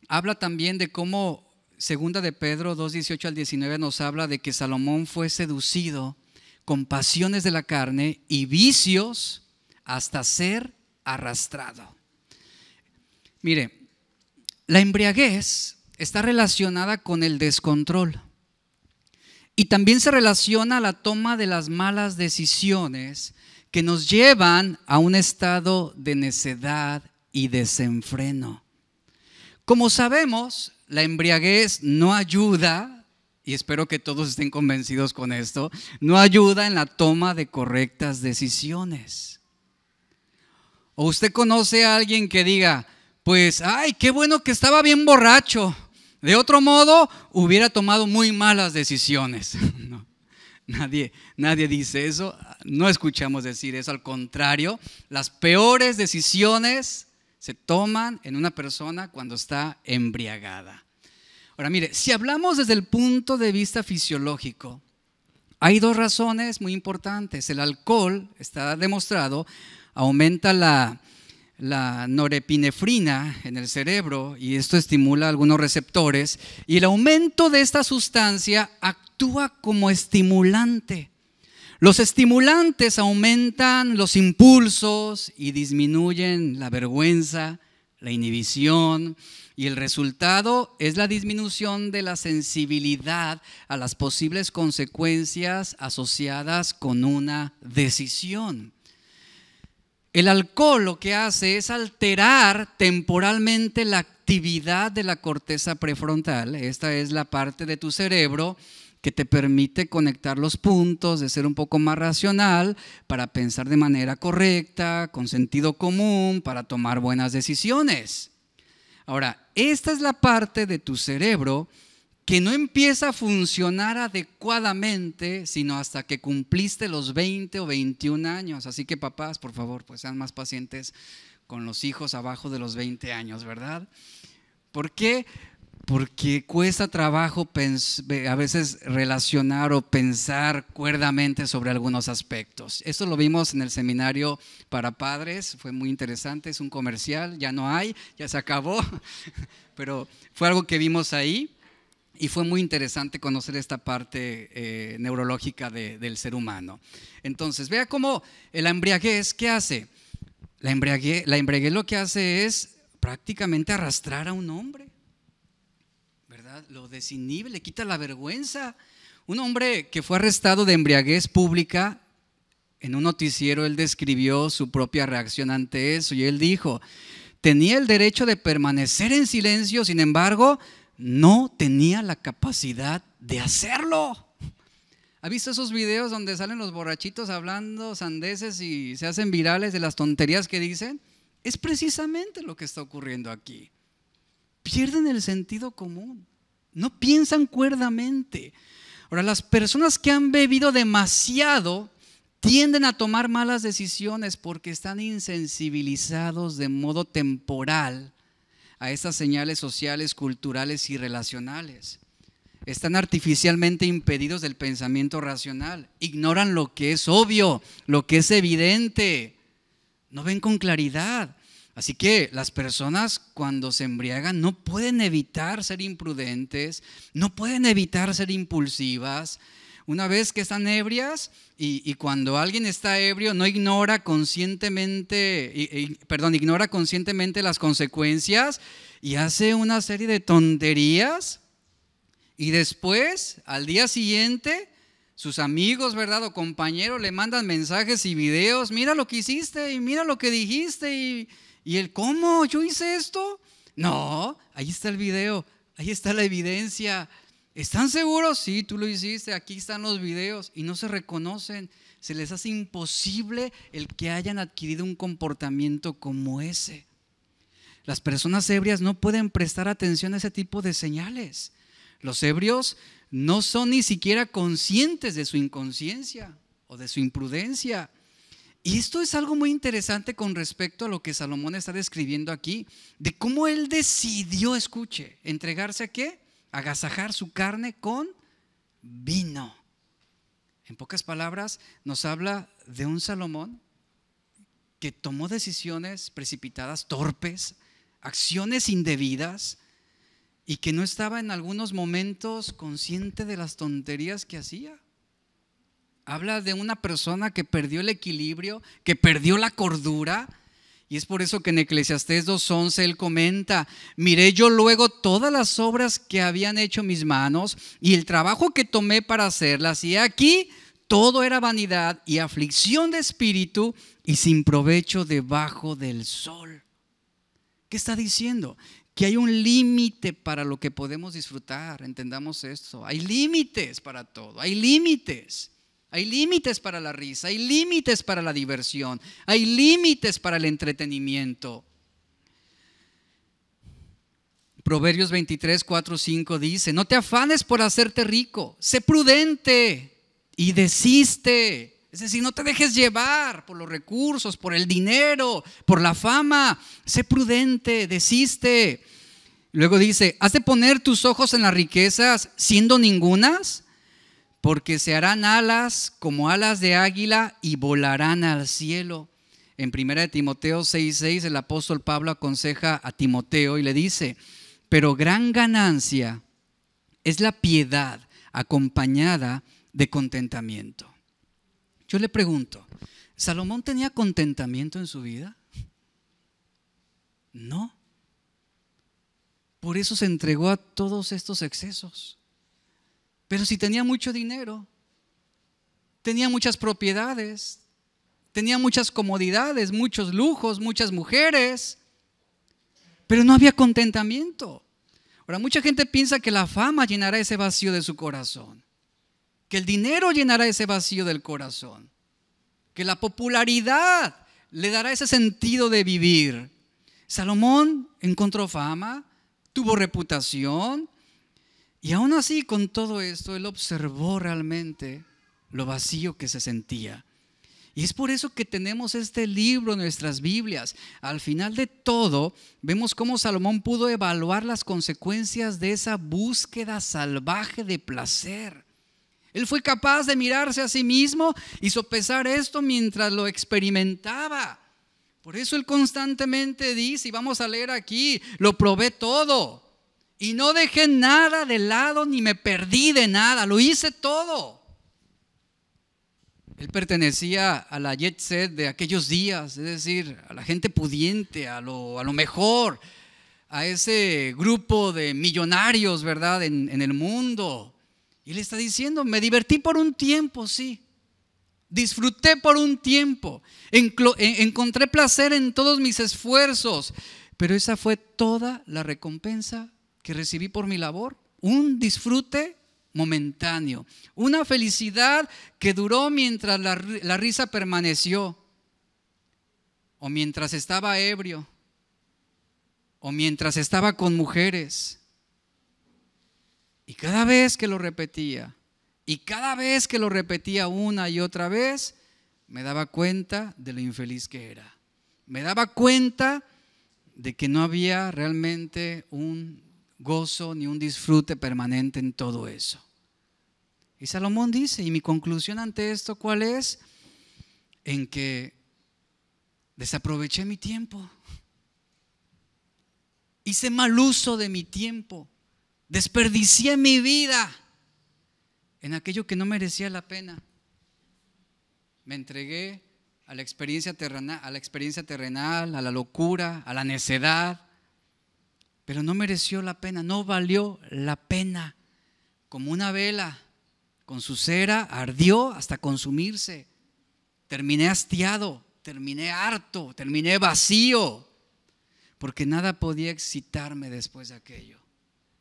habla también de cómo, segunda de Pedro 2:18 al 19 nos habla de que Salomón fue seducido con pasiones de la carne y vicios hasta ser arrastrado. Mire, la embriaguez está relacionada con el descontrol y también se relaciona a la toma de las malas decisiones que nos llevan a un estado de necedad y desenfreno. Como sabemos, la embriaguez no ayuda, y espero que todos estén convencidos con esto, no ayuda en la toma de correctas decisiones. O usted conoce a alguien que diga, pues, ay, qué bueno que estaba bien borracho, de otro modo hubiera tomado muy malas decisiones. No, nadie dice eso, no escuchamos decir eso, al contrario, las peores decisiones se toman en una persona cuando está embriagada. Ahora mire, si hablamos desde el punto de vista fisiológico, hay dos razones muy importantes. El alcohol, está demostrado, aumenta la norepinefrina en el cerebro y esto estimula algunos receptores, y el aumento de esta sustancia actúa como estimulante. Los estimulantes aumentan los impulsos y disminuyen la vergüenza, la inhibición, y el resultado es la disminución de la sensibilidad a las posibles consecuencias asociadas con una decisión. El alcohol lo que hace es alterar temporalmente la actividad de la corteza prefrontal. Esta es la parte de tu cerebro que te permite conectar los puntos, de ser un poco más racional, para pensar de manera correcta, con sentido común, para tomar buenas decisiones. Ahora, esta es la parte de tu cerebro que no empieza a funcionar adecuadamente sino hasta que cumpliste los 20 o 21 años. Así que papás, por favor, pues sean más pacientes con los hijos abajo de los 20 años, ¿verdad? ¿Por qué? Porque cuesta trabajo a veces relacionar o pensar cuerdamente sobre algunos aspectos. Esto lo vimos en el seminario para padres, fue muy interesante, es un comercial, ya no hay, ya se acabó, pero fue algo que vimos ahí y fue muy interesante conocer esta parte neurológica del ser humano. Entonces, vea cómo la embriaguez, ¿qué hace? La embriaguez lo que hace es prácticamente arrastrar a un hombre. Lo desinhibe, le quita la vergüenza. Un hombre que fue arrestado de embriaguez pública, en un noticiero él describió su propia reacción ante eso y él dijo, tenía el derecho de permanecer en silencio, sin embargo, no tenía la capacidad de hacerlo. ¿Ha visto esos videos donde salen los borrachitos hablando sandeces y se hacen virales de las tonterías que dicen? Es precisamente lo que está ocurriendo aquí. Pierden el sentido común. No piensan cuerdamente. Ahora, las personas que han bebido demasiado tienden a tomar malas decisiones porque están insensibilizados de modo temporal a estas señales sociales, culturales y relacionales. están artificialmente impedidos del pensamiento racional. Ignoran lo que es obvio, lo que es evidente. No ven con claridad. Así que las personas cuando se embriagan no pueden evitar ser imprudentes, no pueden evitar ser impulsivas. Una vez que están ebrias y cuando alguien está ebrio no ignora conscientemente, ignora conscientemente las consecuencias y hace una serie de tonterías y después, al día siguiente, sus amigos, ¿verdad? O compañeros le mandan mensajes y videos, mira lo que hiciste y mira lo que dijiste y él, ¿cómo? ¿Yo hice esto? No, ahí está el video, ahí está la evidencia. ¿Están seguros? Sí, tú lo hiciste, aquí están los videos y no se reconocen. Se les hace imposible el que hayan adquirido un comportamiento como ese. Las personas ebrias no pueden prestar atención a ese tipo de señales. Los ebrios no son ni siquiera conscientes de su inconsciencia o de su imprudencia. Y esto es algo muy interesante con respecto a lo que Salomón está describiendo aquí, de cómo él decidió, escuche, entregarse a ¿qué? Agasajar su carne con vino. En pocas palabras, nos habla de un Salomón que tomó decisiones precipitadas, torpes, acciones indebidas y que no estaba en algunos momentos consciente de las tonterías que hacía. Habla de una persona que perdió el equilibrio, que perdió la cordura. Y es por eso que en Eclesiastés 2:11 él comenta: miré yo luego todas las obras que habían hecho mis manos y el trabajo que tomé para hacerlas, y aquí todo era vanidad y aflicción de espíritu y sin provecho debajo del sol. ¿Qué está diciendo? Que hay un límite para lo que podemos disfrutar. Entendamos esto. Hay límites para todo, hay límites. Hay límites para la risa, hay límites para la diversión, hay límites para el entretenimiento. Proverbios 23, 4, 5 dice: no te afanes por hacerte rico, sé prudente y desiste. Es decir, no te dejes llevar por los recursos, por el dinero, por la fama. Sé prudente, desiste. Luego dice: has de poner tus ojos en las riquezas siendo ningunas, porque se harán alas como alas de águila y volarán al cielo. En 1 Timoteo 6:6 el apóstol Pablo aconseja a Timoteo y le dice: pero gran ganancia es la piedad acompañada de contentamiento. Yo le pregunto, ¿Salomón tenía contentamiento en su vida? No. Por eso se entregó a todos estos excesos. Pero si tenía mucho dinero, tenía muchas propiedades, tenía muchas comodidades, muchos lujos, muchas mujeres, pero no había contentamiento. Ahora, mucha gente piensa que la fama llenará ese vacío de su corazón, que el dinero llenará ese vacío del corazón, que la popularidad le dará ese sentido de vivir. Salomón encontró fama, tuvo reputación. Y aún así, con todo esto, él observó realmente lo vacío que se sentía. Y es por eso que tenemos este libro en nuestras Biblias. Al final de todo, vemos cómo Salomón pudo evaluar las consecuencias de esa búsqueda salvaje de placer. Él fue capaz de mirarse a sí mismo y sopesar esto mientras lo experimentaba. Por eso él constantemente dice, y vamos a leer aquí: lo probé todo y no dejé nada de lado ni me perdí de nada, lo hice todo. Él pertenecía a la jet set de aquellos días, es decir, a la gente pudiente, a lo mejor, a ese grupo de millonarios, ¿verdad?, en el mundo. Y él está diciendo: me divertí por un tiempo, sí, disfruté por un tiempo, encontré placer en todos mis esfuerzos, pero esa fue toda la recompensa que recibí por mi labor. Un disfrute momentáneo, una felicidad que duró mientras la risa permaneció, o mientras estaba ebrio, o mientras estaba con mujeres. Y cada vez que lo repetía, y cada vez que lo repetía una y otra vez, me daba cuenta de lo infeliz que era. Me daba cuenta de que no había realmente un gozo ni un disfrute permanente en todo eso. Y Salomón dice, y mi conclusión ante esto, ¿cuál es? En que desaproveché mi tiempo. Hice mal uso de mi tiempo. Desperdicié mi vida en aquello que no merecía la pena. Me entregué a la experiencia terrenal, a la locura, a la necedad, pero no mereció la pena, no valió la pena. Como una vela con su cera ardió hasta consumirse. Terminé hastiado, terminé harto, terminé vacío, porque nada podía excitarme después de aquello.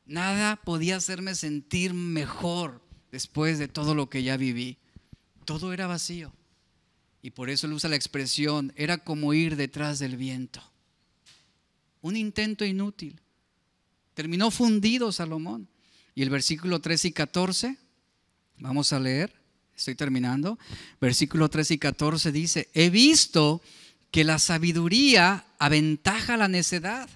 Nada podía hacerme sentir mejor después de todo lo que ya viví. Todo era vacío. Y por eso él usa la expresión, era como ir detrás del viento. Un intento inútil. Terminó fundido Salomón. Y el versículo 13 y 14, vamos a leer, estoy terminando. Versículo 13 y 14 dice, he visto que la sabiduría aventaja la necedad,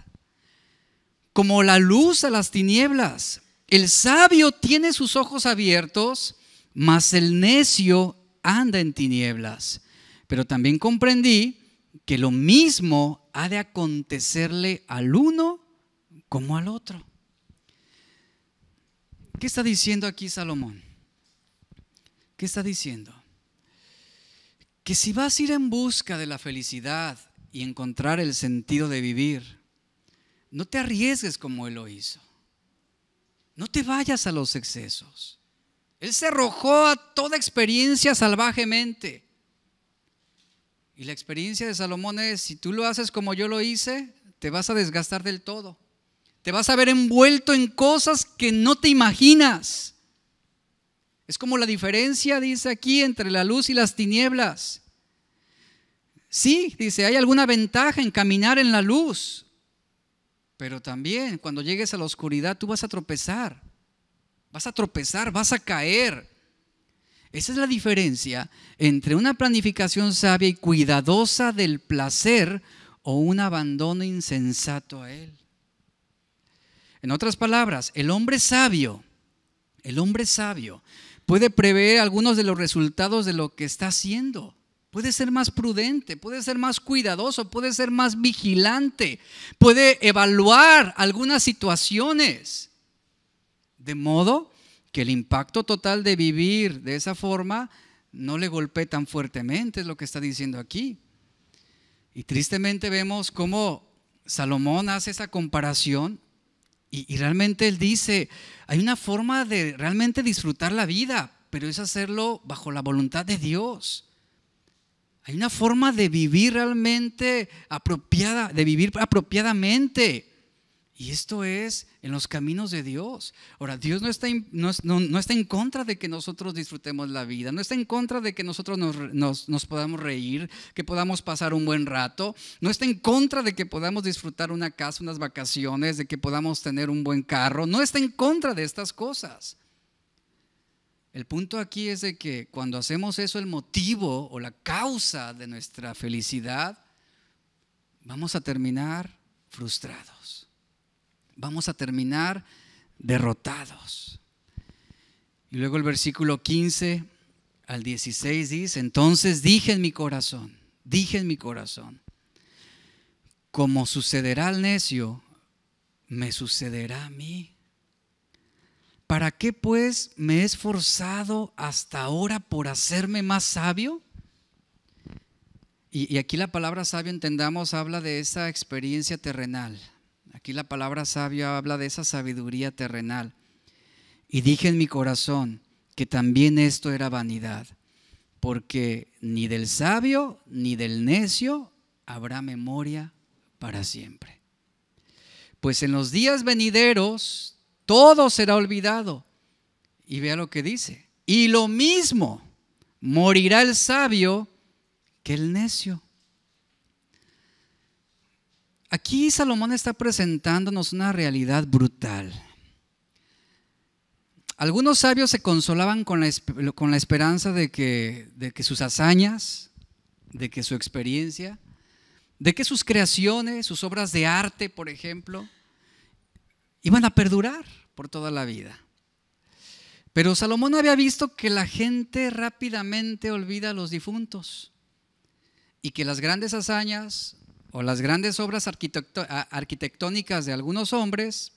como la luz a las tinieblas. El sabio tiene sus ojos abiertos, mas el necio anda en tinieblas. Pero también comprendí que lo mismo ha de acontecerle al uno como al otro. ¿Qué está diciendo aquí Salomón? ¿Qué está diciendo? Que si vas a ir en busca de la felicidad y encontrar el sentido de vivir, no te arriesgues como él lo hizo. No te vayas a los excesos. Él se arrojó a toda experiencia salvajemente. Y la experiencia de Salomón es, si tú lo haces como yo lo hice, te vas a desgastar del todo. Te vas a ver envuelto en cosas que no te imaginas. Es como la diferencia, dice aquí, entre la luz y las tinieblas. Sí, dice, hay alguna ventaja en caminar en la luz, pero también cuando llegues a la oscuridad tú vas a tropezar, vas a caer. Esa es la diferencia entre una planificación sabia y cuidadosa del placer o un abandono insensato a él. En otras palabras, el hombre sabio puede prever algunos de los resultados de lo que está haciendo. Puede ser más prudente, puede ser más cuidadoso, puede ser más vigilante, puede evaluar algunas situaciones. De modo que el impacto total de vivir de esa forma no le golpee tan fuertemente, es lo que está diciendo aquí. Y tristemente vemos cómo Salomón hace esa comparación y realmente él dice, hay una forma de realmente disfrutar la vida, pero es hacerlo bajo la voluntad de Dios. Hay una forma de vivir realmente apropiada, de vivir apropiadamente. Y esto es en los caminos de Dios. Ahora, Dios no está en contra de que nosotros disfrutemos la vida, no está en contra de que nosotros nos podamos reír, que podamos pasar un buen rato, no está en contra de que podamos disfrutar una casa, unas vacaciones, de que podamos tener un buen carro, no está en contra de estas cosas. El punto aquí es de que cuando hacemos eso, el motivo o la causa de nuestra felicidad, vamos a terminar frustrados. Vamos a terminar derrotados. Y luego el versículo 15 al 16 dice, entonces dije en mi corazón, como sucederá al necio, me sucederá a mí. ¿Para qué pues me he esforzado hasta ahora por hacerme más sabio? Y aquí la palabra sabio, entendamos, habla de esa experiencia terrenal. Aquí la palabra sabio habla de esa sabiduría terrenal. Y dije en mi corazón que también esto era vanidad, porque ni del sabio ni del necio habrá memoria para siempre. Pues en los días venideros todo será olvidado. Y vea lo que dice. Y lo mismo morirá el sabio que el necio. Aquí Salomón está presentándonos una realidad brutal. Algunos sabios se consolaban con la esperanza de que sus hazañas, de que su experiencia, de que sus creaciones, sus obras de arte, por ejemplo, iban a perdurar por toda la vida. Pero Salomón había visto que la gente rápidamente olvida a los difuntos y que las grandes hazañas o las grandes obras arquitectónicas de algunos hombres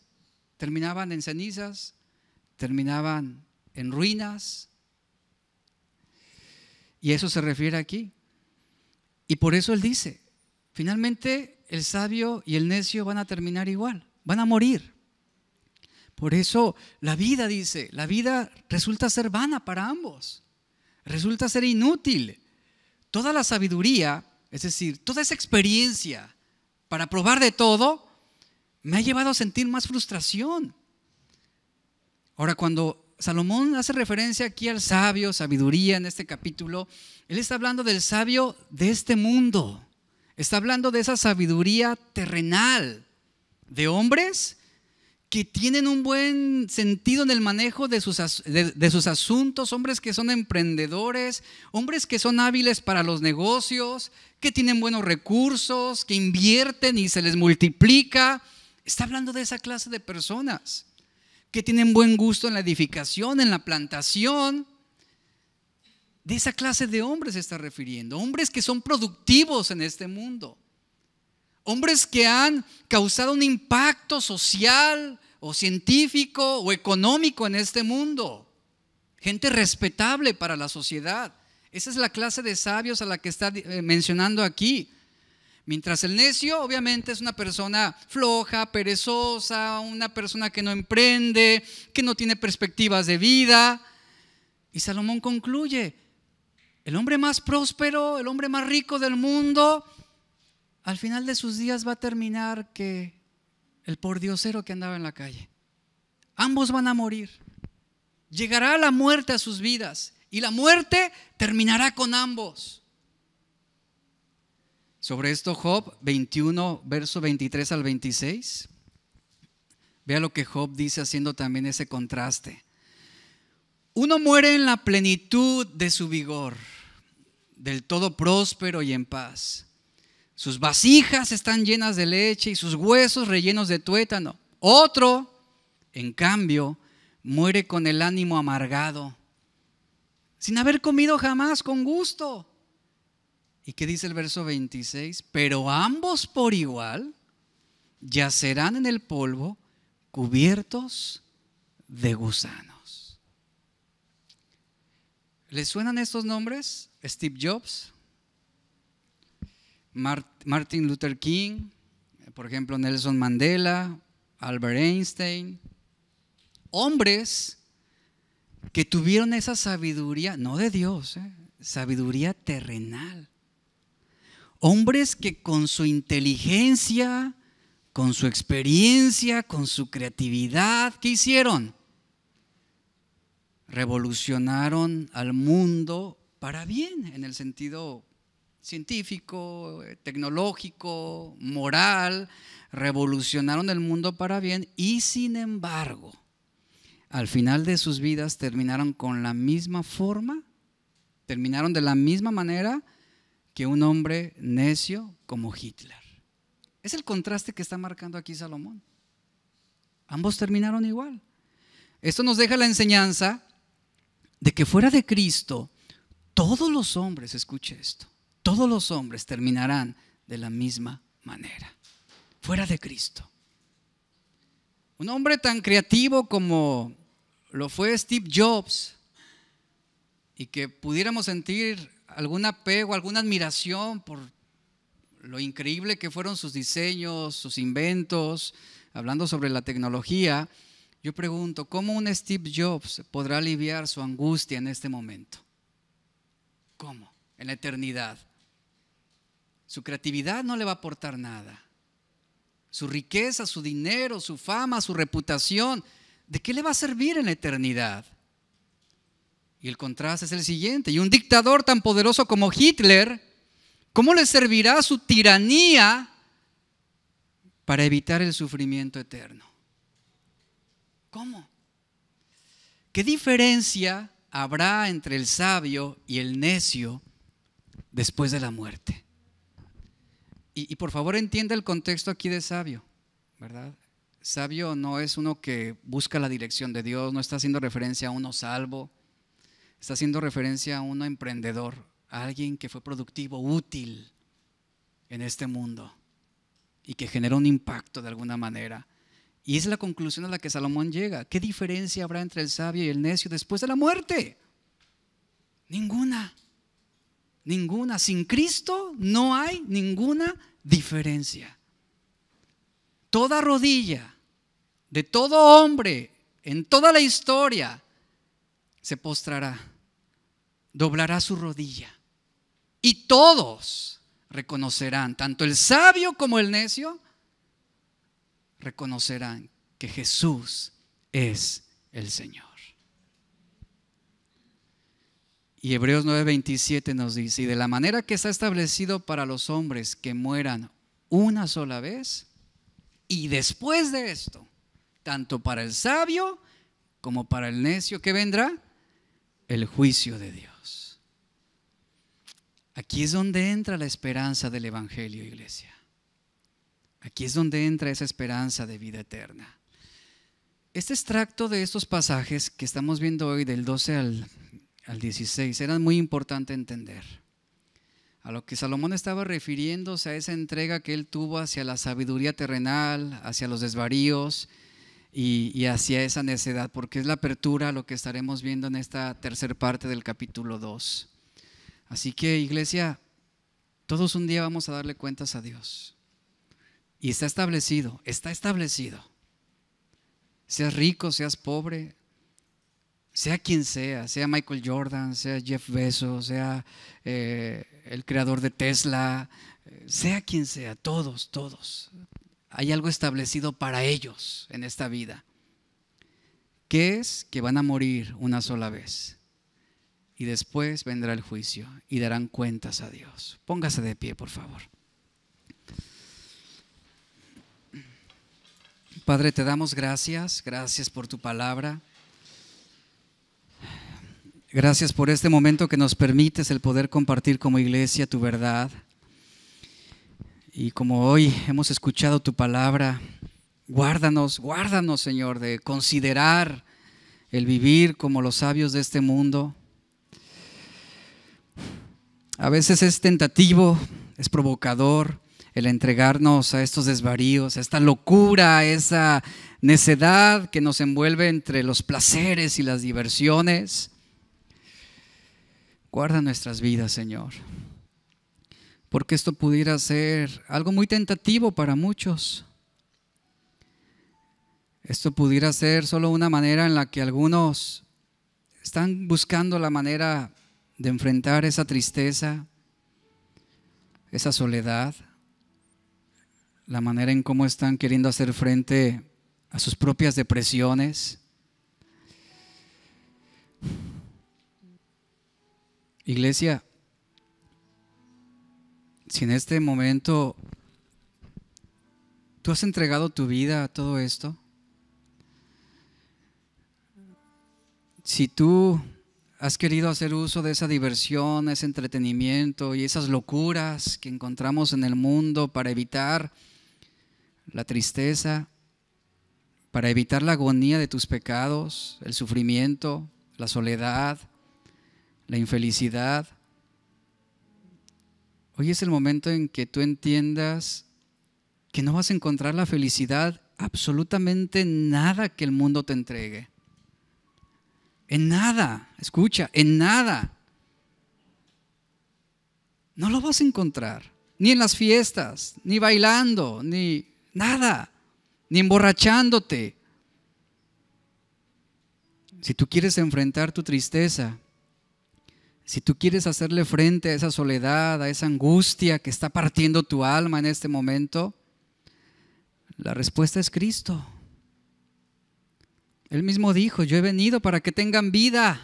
terminaban en cenizas, terminaban en ruinas. Y eso se refiere aquí. Y por eso él dice, finalmente el sabio y el necio van a terminar igual, van a morir. Por eso la vida, dice, la vida resulta ser vana para ambos, resulta ser inútil. Toda la sabiduría, es decir, toda esa experiencia para probar de todo, me ha llevado a sentir más frustración. Ahora, cuando Salomón hace referencia aquí al sabio, sabiduría en este capítulo, él está hablando del sabio de este mundo, está hablando de esa sabiduría terrenal, de hombres que tienen un buen sentido en el manejo de sus asuntos, hombres que son emprendedores, hombres que son hábiles para los negocios, que tienen buenos recursos, que invierten y se les multiplica. Está hablando de esa clase de personas que tienen buen gusto en la edificación, en la plantación. De esa clase de hombres se está refiriendo, hombres que son productivos en este mundo. Hombres que han causado un impacto social o científico o económico en este mundo. Gente respetable para la sociedad. Esa es la clase de sabios a la que está mencionando aquí. Mientras el necio obviamente es una persona floja, perezosa, una persona que no emprende, que no tiene perspectivas de vida. Y Salomón concluye, el hombre más próspero, el hombre más rico del mundo, al final de sus días va a terminar que el pordiosero que andaba en la calle. Ambos van a morir. Llegará la muerte a sus vidas y la muerte terminará con ambos. Sobre esto Job 21, verso 23 al 26. Vea lo que Job dice haciendo también ese contraste. Uno muere en la plenitud de su vigor, del todo próspero y en paz. Sus vasijas están llenas de leche y sus huesos rellenos de tuétano. Otro, en cambio, muere con el ánimo amargado, sin haber comido jamás con gusto. ¿Y qué dice el verso 26? Pero ambos por igual yacerán en el polvo, cubiertos de gusanos. ¿Les suenan estos nombres? Steve Jobs, Martin Luther King, por ejemplo Nelson Mandela, Albert Einstein. Hombres que tuvieron esa sabiduría, no de Dios, sabiduría terrenal. Hombres que con su inteligencia, con su experiencia, con su creatividad, ¿qué hicieron? Revolucionaron al mundo para bien, en el sentido científico, tecnológico, moral. Revolucionaron el mundo para bien y sin embargo, al final de sus vidas terminaron con la misma forma, terminaron de la misma manera que un hombre necio como Hitler. Es el contraste que está marcando aquí Salomón. Ambos terminaron igual. Esto nos deja la enseñanza de que fuera de Cristo, todos los hombres, escuche esto, todos los hombres terminarán de la misma manera. Fuera de Cristo. Un hombre tan creativo como lo fue Steve Jobs, y que pudiéramos sentir algún apego, alguna admiración por lo increíble que fueron sus diseños, sus inventos, hablando sobre la tecnología. Yo pregunto, ¿cómo un Steve Jobs podrá aliviar su angustia en este momento? ¿Cómo? En la eternidad. Su creatividad no le va a aportar nada. Su riqueza, su dinero, su fama, su reputación, ¿de qué le va a servir en la eternidad? Y el contraste es el siguiente. Y un dictador tan poderoso como Hitler, ¿cómo le servirá su tiranía para evitar el sufrimiento eterno? ¿Cómo? ¿Qué diferencia habrá entre el sabio y el necio después de la muerte? Y por favor entienda el contexto aquí de sabio, ¿verdad? Sabio no es uno que busca la dirección de Dios, no está haciendo referencia a uno salvo, está haciendo referencia a uno emprendedor, a alguien que fue productivo, útil en este mundo y que generó un impacto de alguna manera. Y es la conclusión a la que Salomón llega. ¿Qué diferencia habrá entre el sabio y el necio después de la muerte? Ninguna. Ninguna. Sin Cristo no hay ninguna diferencia. Toda rodilla de todo hombre en toda la historia se postrará, doblará su rodilla y todos reconocerán, tanto el sabio como el necio, reconocerán que Jesús es el Señor. Y Hebreos 9:27 nos dice: y de la manera que está establecido para los hombres que mueran una sola vez, y después de esto, tanto para el sabio como para el necio, ¿qué vendrá? El juicio de Dios. Aquí es donde entra la esperanza del Evangelio, iglesia. Aquí es donde entra esa esperanza de vida eterna. Este extracto de estos pasajes que estamos viendo hoy, del 12 al 16, era muy importante entender. A lo que Salomón estaba refiriéndose a esa entrega que él tuvo hacia la sabiduría terrenal, hacia los desvaríos y hacia esa necedad, porque es la apertura a lo que estaremos viendo en esta tercera parte del capítulo 2. Así que, iglesia, todos un día vamos a darle cuentas a Dios. Y está establecido, Seas rico, seas pobre, sea quien sea Michael Jordan, sea Jeff Bezos, sea el creador de Tesla, sea quien sea, todos. Hay algo establecido para ellos en esta vida. ¿Qué es? Que van a morir una sola vez. Y después vendrá el juicio y darán cuentas a Dios. Póngase de pie, por favor. Padre, te damos gracias por tu palabra. Gracias por este momento que nos permites el poder compartir como iglesia tu verdad. Y como hoy hemos escuchado tu palabra, guárdanos, Señor, de considerar el vivir como los sabios de este mundo. A veces es tentativo, es provocador el entregarnos a estos desvaríos, a esta locura, a esa necedad que nos envuelve entre los placeres y las diversiones. Guarda nuestras vidas, Señor, porque esto pudiera ser algo muy tentativo para muchos. Esto pudiera ser solo una manera en la que algunos están buscando la manera de enfrentar esa tristeza, esa soledad, la manera en cómo están queriendo hacer frente a sus propias depresiones. Iglesia, si en este momento tú has entregado tu vida a todo esto, si tú has querido hacer uso de esa diversión, ese entretenimiento y esas locuras que encontramos en el mundo para evitar la tristeza, para evitar la agonía de tus pecados, el sufrimiento, la soledad, la infelicidad, hoy es el momento en que tú entiendas que no vas a encontrar la felicidad absolutamente en nada que el mundo te entregue. En nada, escucha, en nada. No lo vas a encontrar, ni en las fiestas, ni bailando, ni nada, ni emborrachándote. Si tú quieres enfrentar tu tristeza, si tú quieres hacerle frente a esa soledad, a esa angustia que está partiendo tu alma en este momento, la respuesta es Cristo. Él mismo dijo: yo he venido para que tengan vida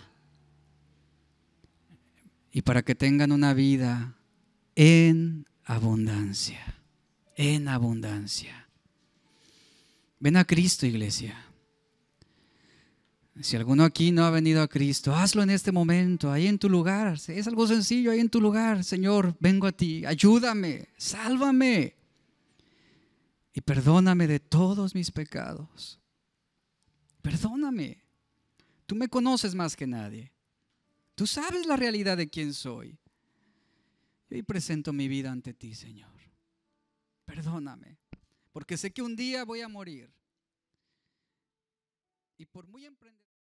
y para que tengan una vida en abundancia, en abundancia. Ven a Cristo, iglesia. Si alguno aquí no ha venido a Cristo, hazlo en este momento, ahí en tu lugar. Es algo sencillo, ahí en tu lugar. Señor, vengo a ti, ayúdame, sálvame. y perdóname de todos mis pecados. Perdóname. Tú me conoces más que nadie. Tú sabes la realidad de quién soy. Y hoy presento mi vida ante ti, Señor. Perdóname, porque sé que un día voy a morir. Y por muy emprendedor